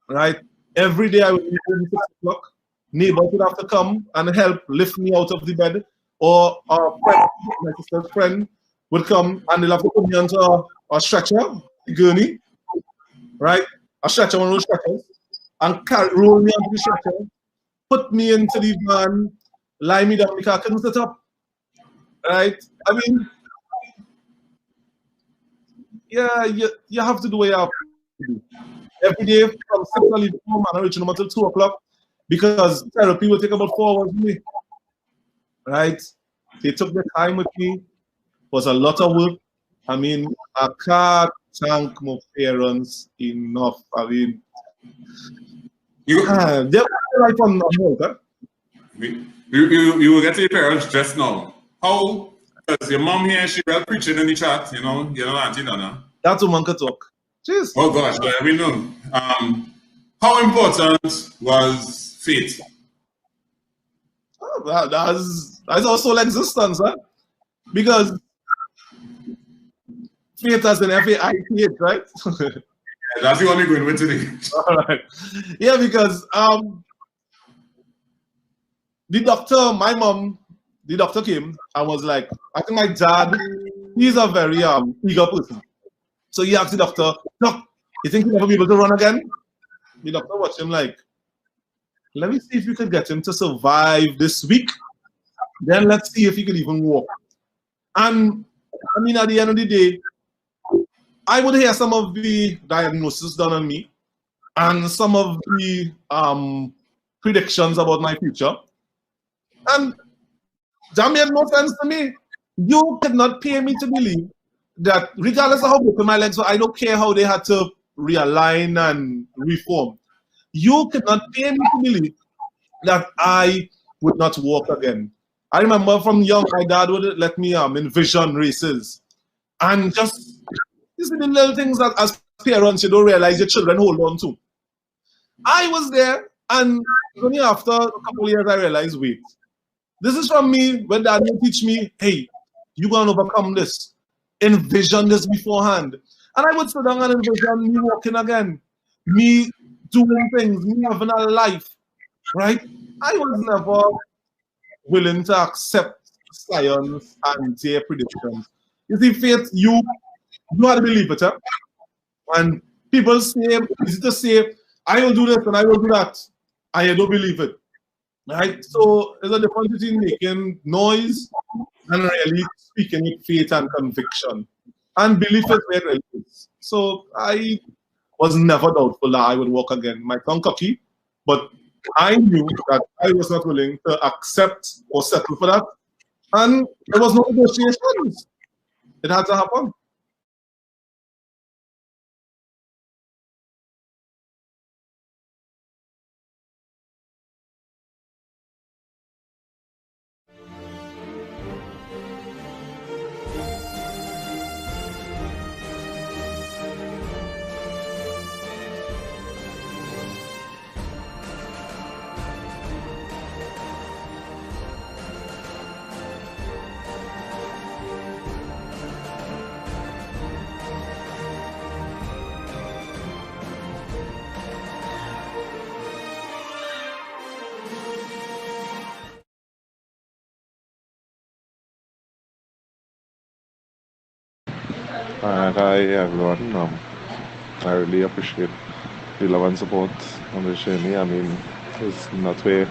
right? Every day I would be home at 6 o'clock. Neighbors would have to come and help lift me out of the bed. Or a friend, my sister's friend, would come and they'll have to put me onto a stretcher, a gurney, right? A stretcher, one of those stretchers, and roll me onto the stretcher, put me into the van, lie me down because I couldn't sit up, right? I mean, yeah, you have to do what you have to do. Every day from 6 I leave home and I reach home until 2 o'clock because therapy will take about 4 hours with me, right? They took their time with me. Was a lot of work. I mean, I can't thank my parents enough. I mean, they're like on America. You will get to your parents just now. How? Because your mom here, she well preaching in the chat, you know, Auntie Donna. That's what man can talk. Jeez. Oh gosh, we know. How important was faith? Oh, that's our sole existence, huh? Because faith as an F-A-I-T-H, right? Yeah, that's the one we're going with today. All right. Yeah, because the doctor, my mom, the doctor came and was like, I think my dad, he's a very eager person. So he asked the doctor, Doc, you think he'll never be able to run again? The doctor watched him like, let me see if we could get him to survive this week. Then let's see if he could even walk. And I mean, at the end of the day, I would hear some of the diagnosis done on me and some of the predictions about my future. And that made no sense to me. You could not pay me to believe that regardless of how broken my legs were, I don't care how they had to realign and reform. You could not pay me to believe that I would not walk again. I remember from young, my dad would let me envision races. And just, these are the little things that as parents you don't realize your children hold on to. I was there, and only after a couple of years I realized, wait, this is from me when dad would teach me, hey, you're going to overcome this. Envision this beforehand. And I would sit down and envision me walking again, me doing things, me having a life, right? I was never willing to accept science and their predictions. You see, faith, you have to believe it, huh? And people say, easy to say, I will do this and I will do that. I don't believe it, right? So there's a difference between making noise and really speaking with faith and conviction. And belief is where it really is. So I was never doubtful that I would walk again. My tongue cocky, but I knew that I was not willing to accept or settle for that. And there was no negotiations. It had to happen. Hi everyone. I really appreciate the love and support on this journey. I mean, it's not where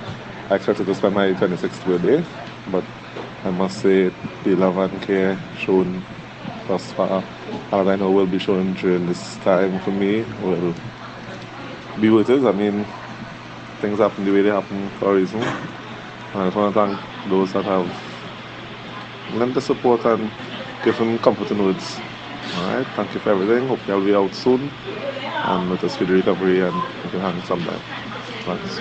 I expected to spend my 26th birthday, but I must say the love and care shown thus far, and I know will be shown during this time for me, will be what it is. I mean, things happen the way they happen for a reason. And I just want to thank those that have lent the support and given comforting words. Alright, thank you for everything. Hope you'll be out soon and with a speedy recovery and you can hang sometime. Thanks.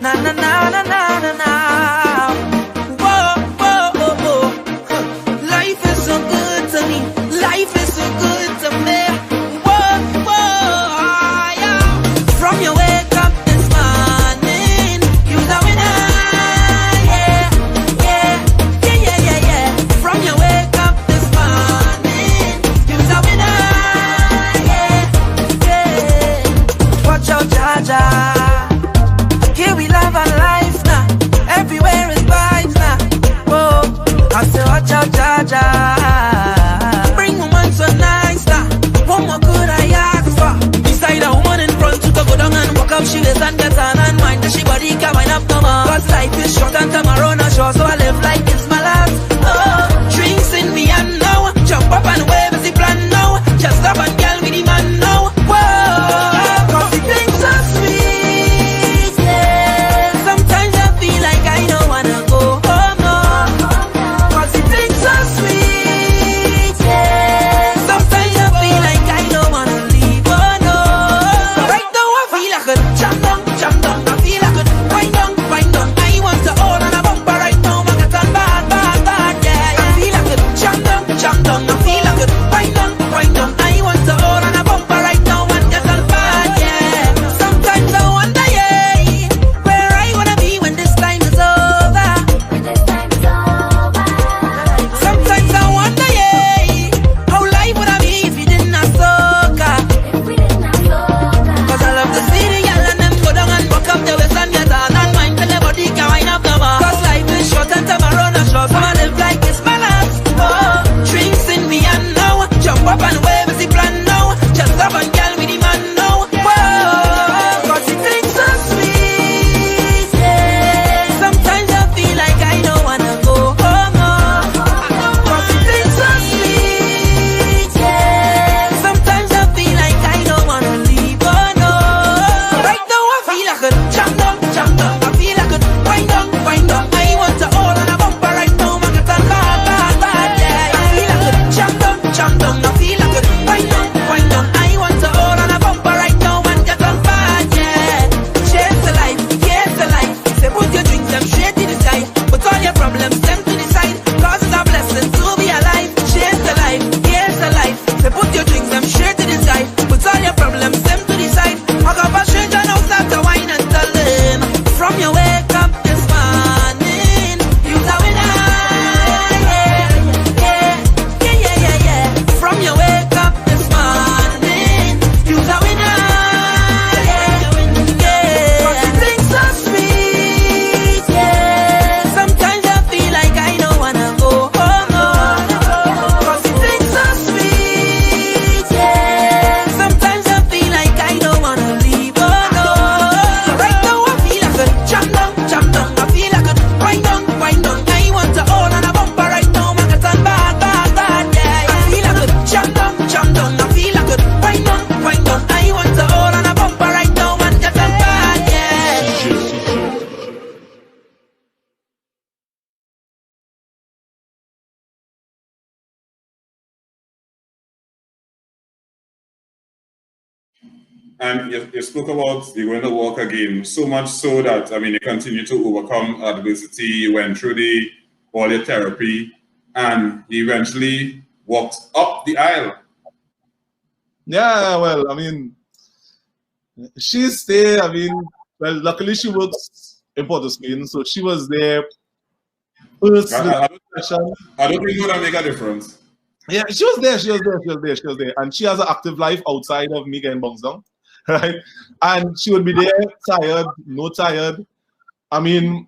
Na na na na na na na. Whoa, whoa, whoa, whoa. Life is so good to me. Life is so good to me. Whoa, whoa, yeah. From your wake up this morning, you're the winner. Yeah, yeah, yeah, yeah, yeah, yeah. From your wake up this morning, you're the winner. Yeah, yeah. Watch out, Jaja. Here we love our life now. Everywhere is vibes now. Whoa, I say watch out, Jaja. Bring woman so nice now. What more could I ask for? Beside a woman in front, you can go down and walk up she waist and get on and mind that she body can wind up no more. Cause life is short and tomorrow not sure, so I live like it's my last. Oh, drinks in me and now. Jump up and wave as the plan now. Just stop and girl with the man now. Whoa, cause the things are sweet. Sometimes I feel like I don't wanna go home, no. Cause the things are sweet. And you spoke about you're going to walk again, so much so that, I mean, you continue to overcome adversity, you went through all your therapy, and you eventually walked up the aisle. Yeah, well, I mean, she's there. I mean, well, luckily she works in Port Spain, so she was there. First, I don't think that make a difference. Yeah, she was there, and she has an active life outside of me getting bounced down, right? And she would be there, tired, no tired. I mean,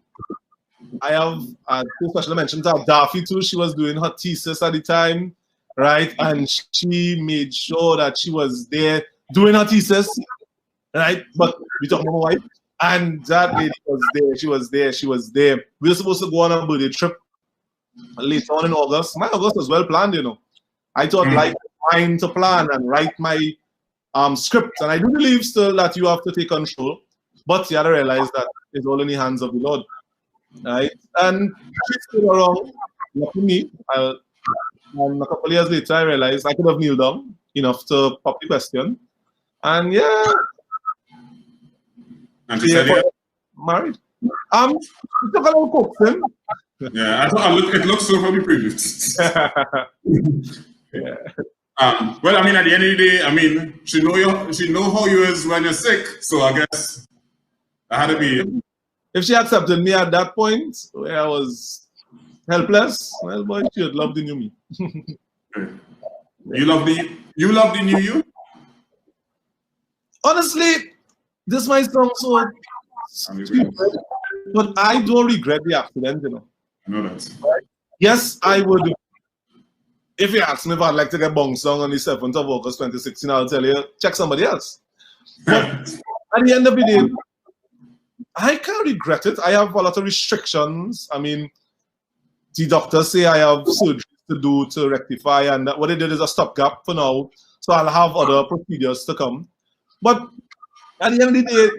I have two special mentions of Daffy too. She was doing her thesis at the time, right? And she made sure that she was there doing her thesis, right? But we talking about my wife, and that lady was there. She was there. We were supposed to go on a birthday trip later on in August. My August was well planned, you know. I thought like mine to plan and write my script, and I do believe still that you have to take control, but you have to realize that it's all in the hands of the Lord, right? And she's still around. Lucky me. And a couple of years later, I realized I could have kneeled down enough to pop the question, and yeah. And she said, yeah. Married. We took a little coaxing. Yeah, it looks so from the previous. Yeah. Well, I mean, at the end of the day, I mean, she know how you is when you're sick. So I guess I had to be. If she accepted me at that point, where I was helpless, well, boy, she would love the new me. You love the new you? Honestly, this might sound so stupid, but I don't regret the accident, you know. I know that. Yes, I would. If you ask me if I'd like to get bounced down on the 7th of August 2016, I'll tell you, check somebody else. But at the end of the day, I can't regret it. I have a lot of restrictions. I mean, the doctors say I have surgery to do to rectify, and what they did is a stopgap for now. So I'll have other procedures to come. But at the end of the day,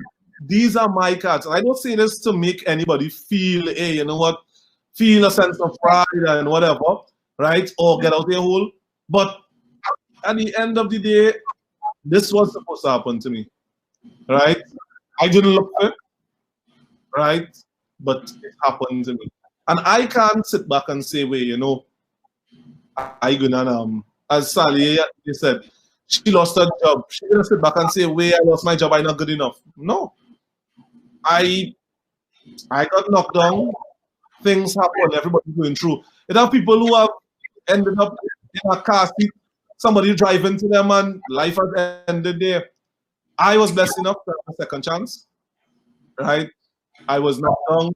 these are my cards. And I don't say this to make anybody feel, hey, you know what, feel a sense of pride and whatever, right? Or get out their hole. But at the end of the day, this was supposed to happen to me, right? I didn't look for it, right? But it happened to me. And I can't sit back and say, wait, you know, I gonna, as Sally said, she lost her job. She didn't sit back and say, wait, I lost my job, I'm not good enough. No. I got knocked down. Things happen, everybody's going through. It have people who have ended up in a car seat, somebody driving to them, and life has ended there. I was blessed enough to have a second chance, right? I was knocked down,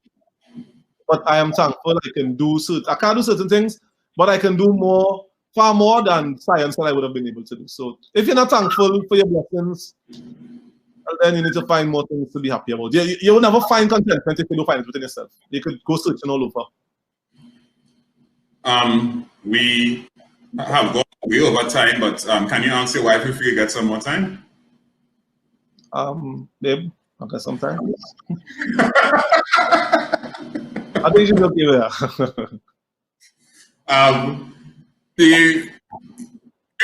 but I am thankful I can do I can't do certain things, but I can do more, far more than science that I would have been able to do. So if you're not thankful for your blessings, then you need to find more things to be happy about. You will never find contentment if you don't find it within yourself. You could go searching all over. We have gone way over time, but can you ask your wife if you get some more time? Babe, okay, sometime. I think she's okay with that. The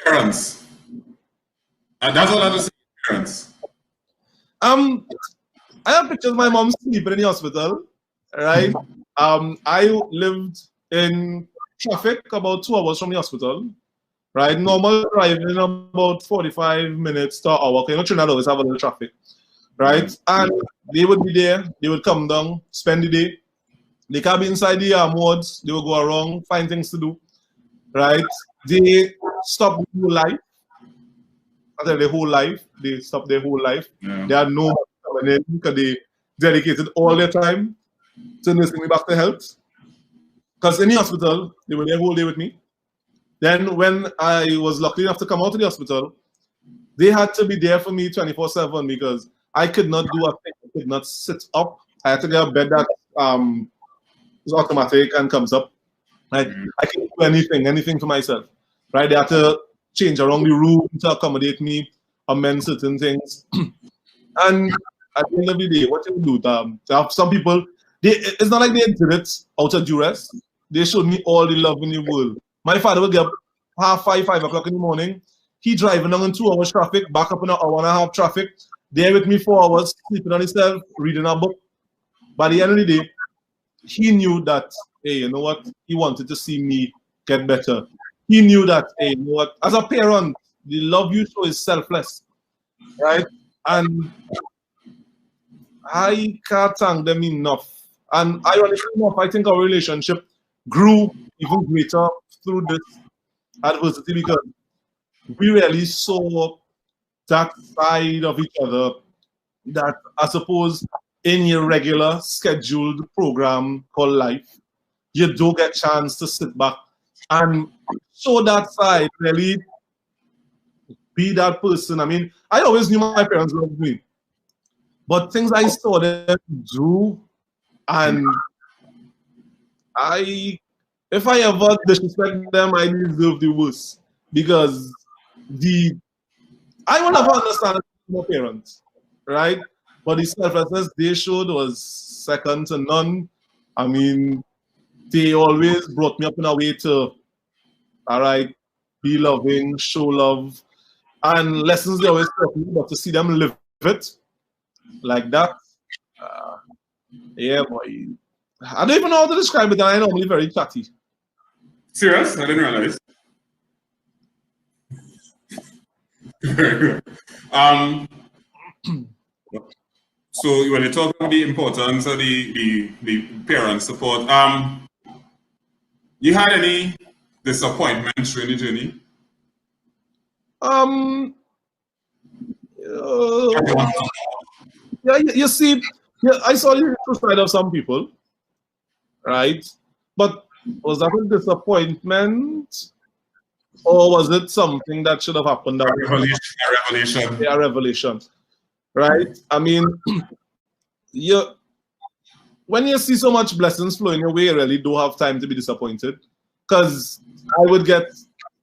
parents. That's all I have to say. Parents. I have pictures of my mom sleeping in the hospital, right? I lived in traffic about 2 hours from the hospital, right? Normal driving about 45 minutes to an hour. You know, Trinidad always have a little traffic, right? And they would be there, they would come down, spend the day. They can be inside the wards, they will go around, find things to do, right? They stop their whole life. Their whole life, they stop their whole life. Yeah. They are no coming in because they dedicated all their time to nursing me back to health. Because in the hospital, they were there whole day with me. Then when I was lucky enough to come out of the hospital, they had to be there for me 24/7 because I could not do a thing. I could not sit up. I had to get a bed that is automatic and comes up. Right? I couldn't do anything for myself. Right? They had to change around the room to accommodate me, amend certain things. And at the end of the day, what you do, to have some people, it's not like they did it out of duress. They showed me all the love in the world. My father would get up 4:30, 5 o'clock in the morning. He driving down in 2 hours traffic, back up in an hour and a half traffic, there with me 4 hours, sleeping on himself, reading a book. By the end of the day, he knew that, hey, you know what? He wanted to see me get better. He knew that, hey, you know what? As a parent, the love you show is selfless, right? And I can't thank them enough. And ironically enough, I think our relationship grew even greater through this adversity because we really saw that side of each other that I suppose in your regular scheduled program called life, you do get a chance to sit back and show that side, really be that person. I mean, I always knew my parents loved me, but things I saw them do, and if I ever disrespect them, I deserve the worst because I will never understand my parents, right? But the selflessness they showed was second to none. I mean, they always brought me up in a way to, all right, be loving, show love, and lessons they always taught me, but to see them live it like that, yeah, boy. I don't even know how to describe it, and I'm normally very chatty. Serious? I didn't realize. Very good. So when you talk about the importance of the parent support, you had any disappointments during the journey? Yeah, you see, yeah, I saw the true side of some people, right? But was that a disappointment, or was it something that should have happened? A revelation. Yeah, a revelation, right? I mean, when you see so much blessings flowing your way, you really do have time to be disappointed. Because I would get,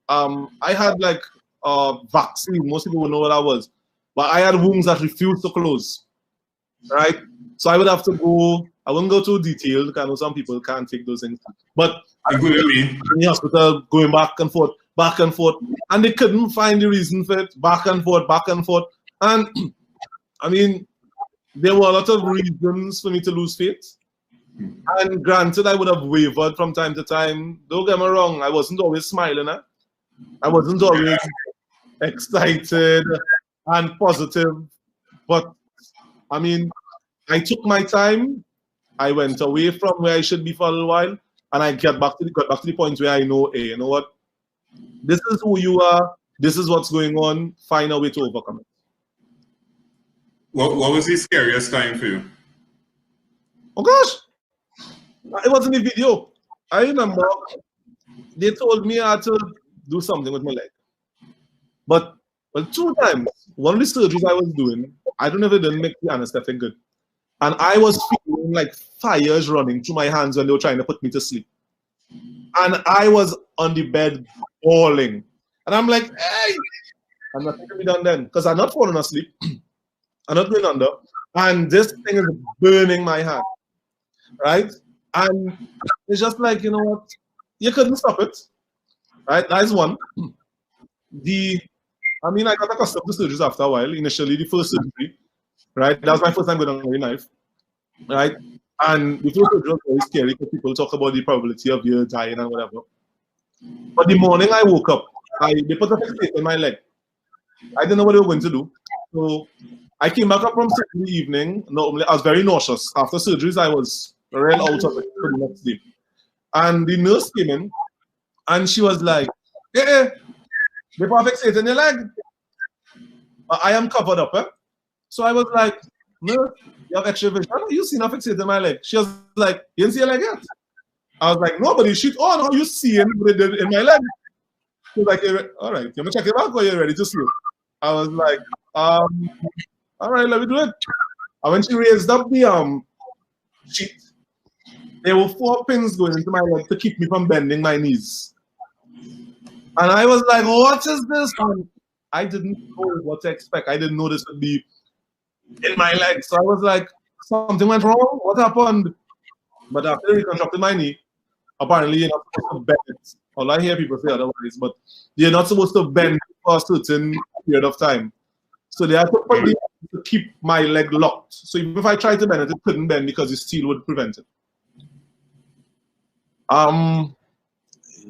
I had like a vaccine. Most people would know what that was, but I had wounds that refused to close, right? So I would have to go. I wouldn't go too detailed because I know some people can't take those things. But I would be in the hospital going back and forth, and they couldn't find the reason for it. Back and forth, and I mean, there were a lot of reasons for me to lose faith. And granted, I would have wavered from time to time. Don't get me wrong, I wasn't always smiling. I wasn't always excited and positive. But I mean, I took my time. I went away from where I should be for a little while, and I got back to the point where I know, hey, you know what? This is who you are. This is what's going on. Find a way to overcome it. What was the scariest time for you? Oh gosh, it was in the video. I remember they told me I had to do something with my leg. But 2 times, one of the surgeries I was doing, I don't know if it didn't make the anesthetic good. And I was feeling like fires running through my hands when they were trying to put me to sleep. And I was on the bed bawling. And I'm like, hey, I'm not going to be done then. Because I'm not falling asleep. I'm not going under. And this thing is burning my hand. Right? And it's just like, you know what? You couldn't stop it. Right? That's one. I mean, I got accustomed to surgeries after a while. Initially, the first surgery, right? That was my first time going on a knife, right? And the first surgery was very scary because people talk about the probability of you dying and whatever. But the morning I woke up, they put a fixation in my leg. I didn't know what they were going to do. So I came back up from surgery in the evening. Normally, I was very nauseous. After surgeries, I was real out of it for the next day. And the nurse came in, and she was like, hey, they put a fixation in your leg. I am covered up, eh? So I was like, nurse, you have extra vision? You seen a fixation in my leg? She was like, you didn't see a leg yet? I was like, nobody shit. Oh, no, you see it in my leg. She was like, all right, you want to check it out or you're ready to see it? I was like, all right, let me do it. And when she raised up the sheet, there were 4 pins going into my leg to keep me from bending my knees. And I was like, what is this? And I didn't know what to expect. I didn't know this would be in my leg. So I was like, something went wrong? What happened? But after they reconstructed my knee, apparently you're not supposed to bend it All I hear people say otherwise, but they're not supposed to bend for a certain period of time. So they have to put the to keep my leg locked. So even if I tried to bend it, it couldn't bend because the steel would prevent it.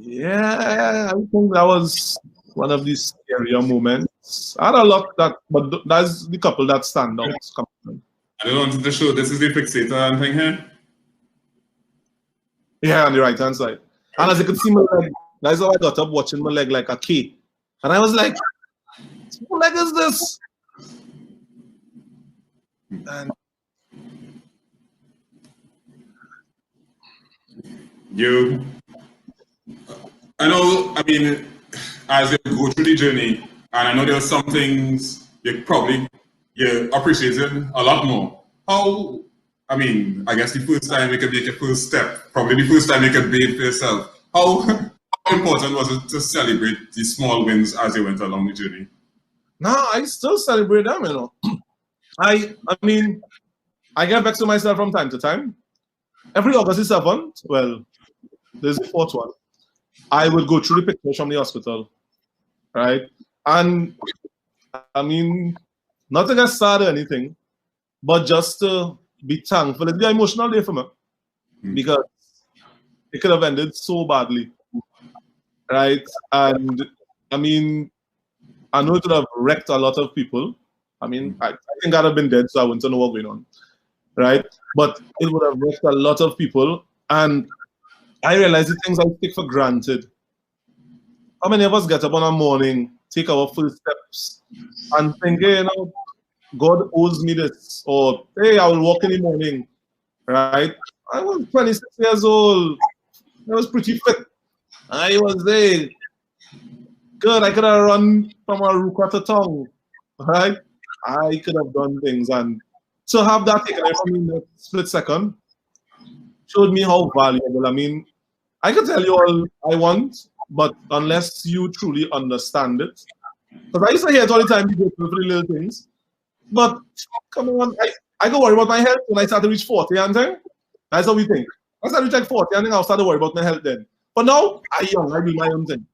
Yeah, I think that was one of these scarier moments. I had a lot that, but that's the couple that stand out. I just wanted to show this is the fixator and thing here. Yeah, on the right hand side. And as you can see my leg, that's how I got up watching my leg like a key. And I was like, what leg is this? And I know, I mean, as you go through the journey, and I know there are some things you're appreciating a lot more. How, I mean, I guess the first time you could make a first step, probably the first time you could bathe for yourself. How important was it to celebrate the small wins as you went along the journey? No, I still celebrate them, you know. I mean, I get back to myself from time to time. Every August 7th, well, there's the 4th one, I would go through the pictures from the hospital, right? And I mean, not to get sad or anything, but just to be thankful. It's an emotional day for me because it could have ended so badly, right? And I mean, I know it would have wrecked a lot of people. I mean, I think I'd have been dead, so I wouldn't know what's going on, right? But it would have wrecked a lot of people, and I realized the things I take for granted. How many of us get up on a morning, take our first steps, and think, hey, you know, God owes me this, or hey, I will walk in the morning, right? I was 26 years old. I was pretty fit. I was there. Good, I could have run from a Ruka to Tong, right? I could have done things, and to have that taken away from me in a split second showed me how valuable. I mean, I can tell you all I want, but unless you truly understand it, because I used to hear it all the time, you go through the little things, but come on, I go worry about my health when I start to reach 40, and then that's how we think. Once I reach like 40, and then I'll start to worry about my health then. But now, I do my own thing.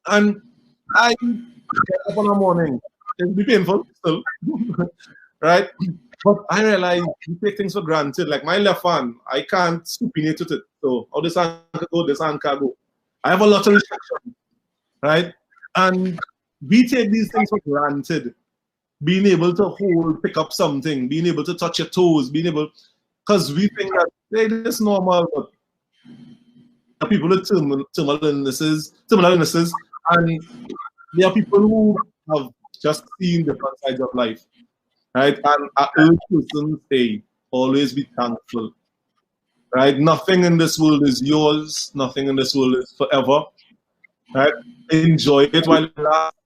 And I get up in the morning. It'll be painful still, right? But I realize you take things for granted. Like my left hand, I can't supinate with it. So how this hand can go, this hand can go. I have a lot of restrictions, right? And we take these things for granted. Being able to pick up something, being able to touch your toes, being able, because we think that, hey, this is normal, but people with terminal illnesses, and there are people who have just seen different sides of life, right? And I urge persons, hey, always be thankful, right? Nothing in this world is yours. Nothing in this world is forever, right? Enjoy it while it lasts,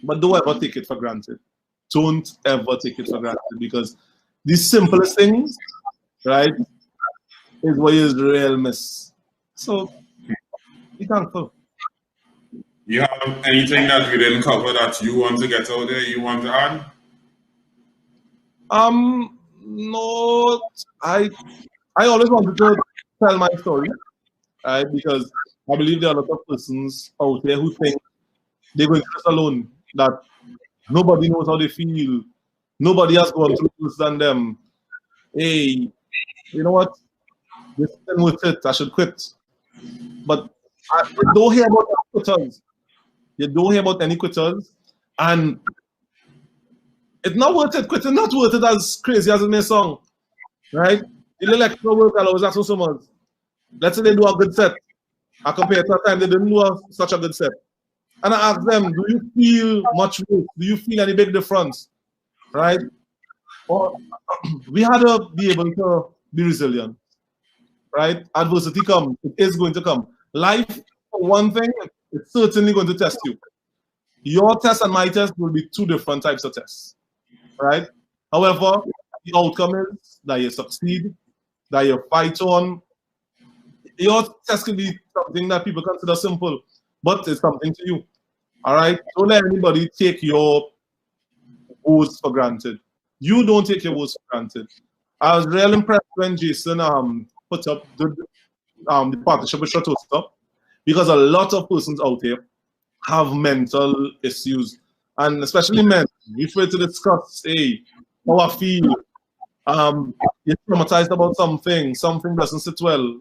but don't ever take it for granted. Don't ever take it for granted, because the simplest things, right, is what is real miss. So be thankful. You have anything that we didn't cover that you want to get out there, you want to add? No, I always wanted to tell my story, right? Because I believe there are a lot of persons out there who think they're going through this alone, that nobody knows how they feel, nobody has gone through this than them. Hey, you know what? This isn't worth it, I should quit. But you don't hear about quitters. You don't hear about any quitters. And it's not worth it. Quitting not worth it as crazy as it may sound. Right? The little extra work I'll always ask customers. Let's say they do a good set. I compare to a time they didn't do such a good set. And I ask them, do you feel much work? Do you feel any big difference? Right? Or we had to be able to be resilient. Right? Adversity comes. It is going to come. Life, for one thing, it's certainly going to test you. Your test and my test will be two different types of tests, right? However, the outcome is that you succeed, that you fight on. Your test can be something that people consider simple, but it's something to you, all right? Don't let anybody take your woes for granted. You don't take your woes for granted. I was really impressed when Jason put up the partnership with Shatosta, because a lot of persons out here have mental issues, and especially men. We afraid to discuss, hey, how I feel. You're traumatized about something doesn't sit well.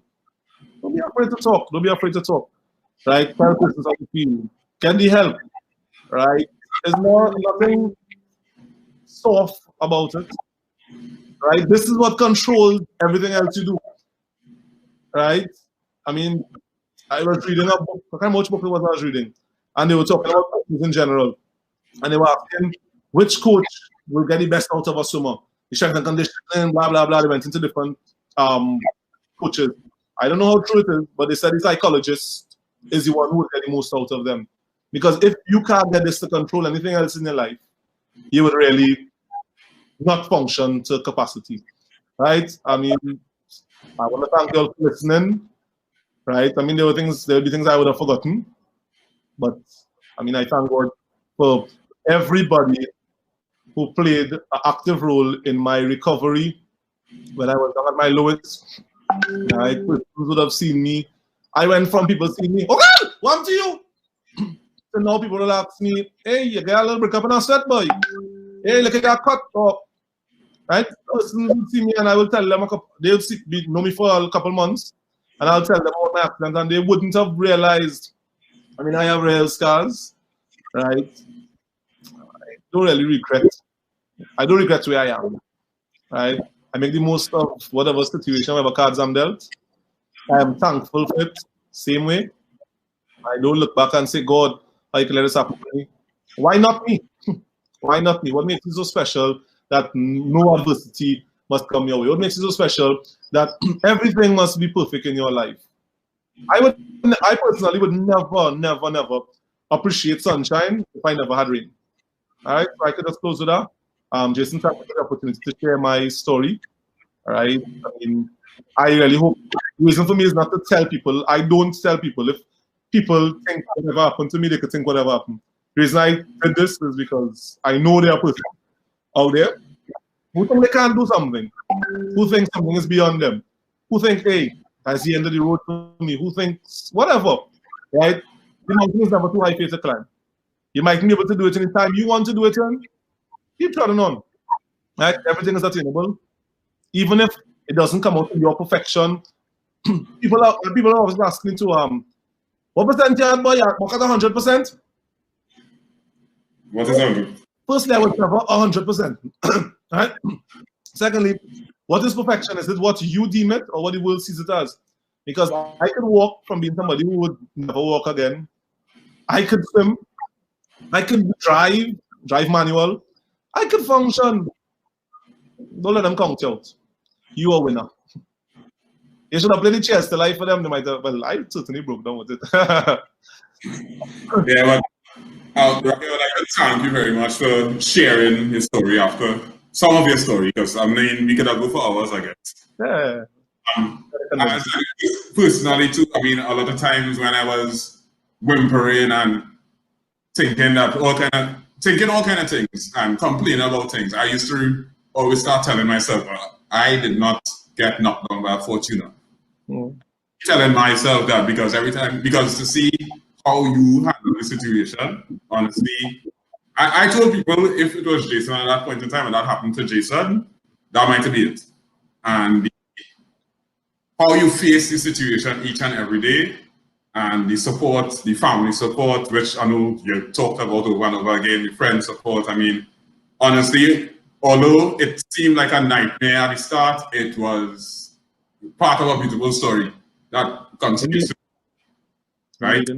Don't be afraid to talk. Don't be afraid to talk. Right? Tell persons how you feel. Get the help. Right? There's nothing soft about it. Right? This is what controls everything else you do. Right? I mean, I was reading a book. I can't remember which book it was I was reading. And they were talking about coaches in general. And they were asking which coach will get the best out of a swimmer. The strength and conditioning, blah, blah, blah. They went into different coaches. I don't know how true it is, but they said the psychologist is the one who will get the most out of them. Because if you can't get this to control anything else in your life, you would really not function to capacity. Right? I mean, I want to thank you all for listening. Right? I mean, there would be things I would have forgotten. But I mean, I thank God for everybody who played an active role in my recovery when I was down at my lowest. Right? Persons would have seen me. I went from people seeing me, okay, what to you? So now people will ask me, hey, you got a little break up in our set, boy. Hey, look at that cut off. Right? Persons will see me and I will tell them, they'll know me for a couple months, and I'll tell them about my accident, and they wouldn't have realized. I mean, I have real scars, right? I don't really regret. I don't regret where I am, right? I make the most of whatever situation, whatever cards I'm dealt. I am thankful for it, same way. I don't look back and say, God, how you can let this happen to me? Why not me? Why not me? What makes you so special that no adversity must come your way? What makes you so special that everything must be perfect in your life? I personally would never appreciate sunshine if I never had rain. All right, so I could just close with that. Jason, thank you for the opportunity to share my story. All right, I mean, I really hope the reason for me is not to tell people. I don't tell people. If people think whatever happened to me, they could think whatever happened. The reason I did this is because I know there are people out there who think they can't do something, who think something is beyond them, who think, hey, that's the end of the road for me, who thinks whatever, right? The mountain is never too high for you to climb. You might be able to do it any time you want to do it in. Keep trotting on, right? Everything is attainable. Even if it doesn't come out to your perfection, people are always asking to, what percent you had, boy? What at 100%? What is 100? Firstly, I would never 100%, right? Secondly, what is perfection? Is it what you deem it or what the world sees it as? Because I could walk from being somebody who would never walk again. I could swim. I could drive manual. I could function. Don't let them count you out. You are a winner. You should have played the chess to life for them. They might have, well, I certainly broke down with it. Yeah, but Rocky, I'd like to thank you very much for sharing your story after some of your story, because I mean, we could have go for hours, I guess. Yeah. Personally, too, I mean, a lot of times when I was whimpering and thinking all kind of things and complaining about things, I used to always start telling myself, I did not get knocked down by a Fortuna. Telling myself that because to see how you handle the situation, honestly, I told people if it was Jason at that point in time and that happened to Jason, that might be it. And how you face the situation each and every day, and the support, the family support, which I know you talked about over and over again, the friend support. I mean, honestly, although it seemed like a nightmare at the start, it was part of a beautiful story that continues to, right?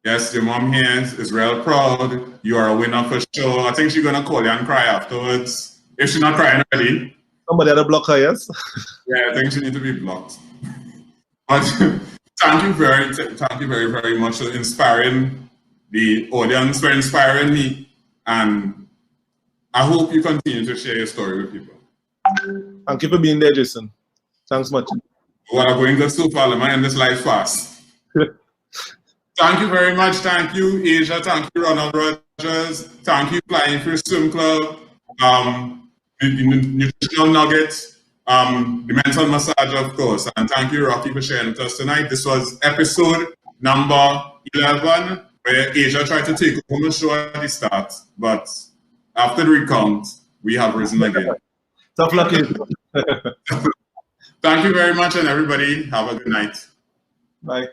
Yes, your mom here is real proud. You are a winner for sure. I think she's gonna call you and cry afterwards. If she's not crying already. Somebody had to block her, yes? Yeah, I think she needs to be blocked. But thank you very much for inspiring the audience, for inspiring me. And I hope you continue to share your story with people. Thank you for being there, Jason. Thanks much. Well, I'm going good so far. Let me end this life fast. Thank you very much. Thank you, Asia. Thank you, Ronald Rogers. Thank you, Flying Fish Swim Club. The Nutritional Nuggets. the mental massage, of course. And thank you, Rocky, for sharing with us tonight. This was episode number 11, where Asia tried to take over the show at the start, but after the recount, we have risen again. Tough luck. Thank you very much, and everybody have a good night. Bye.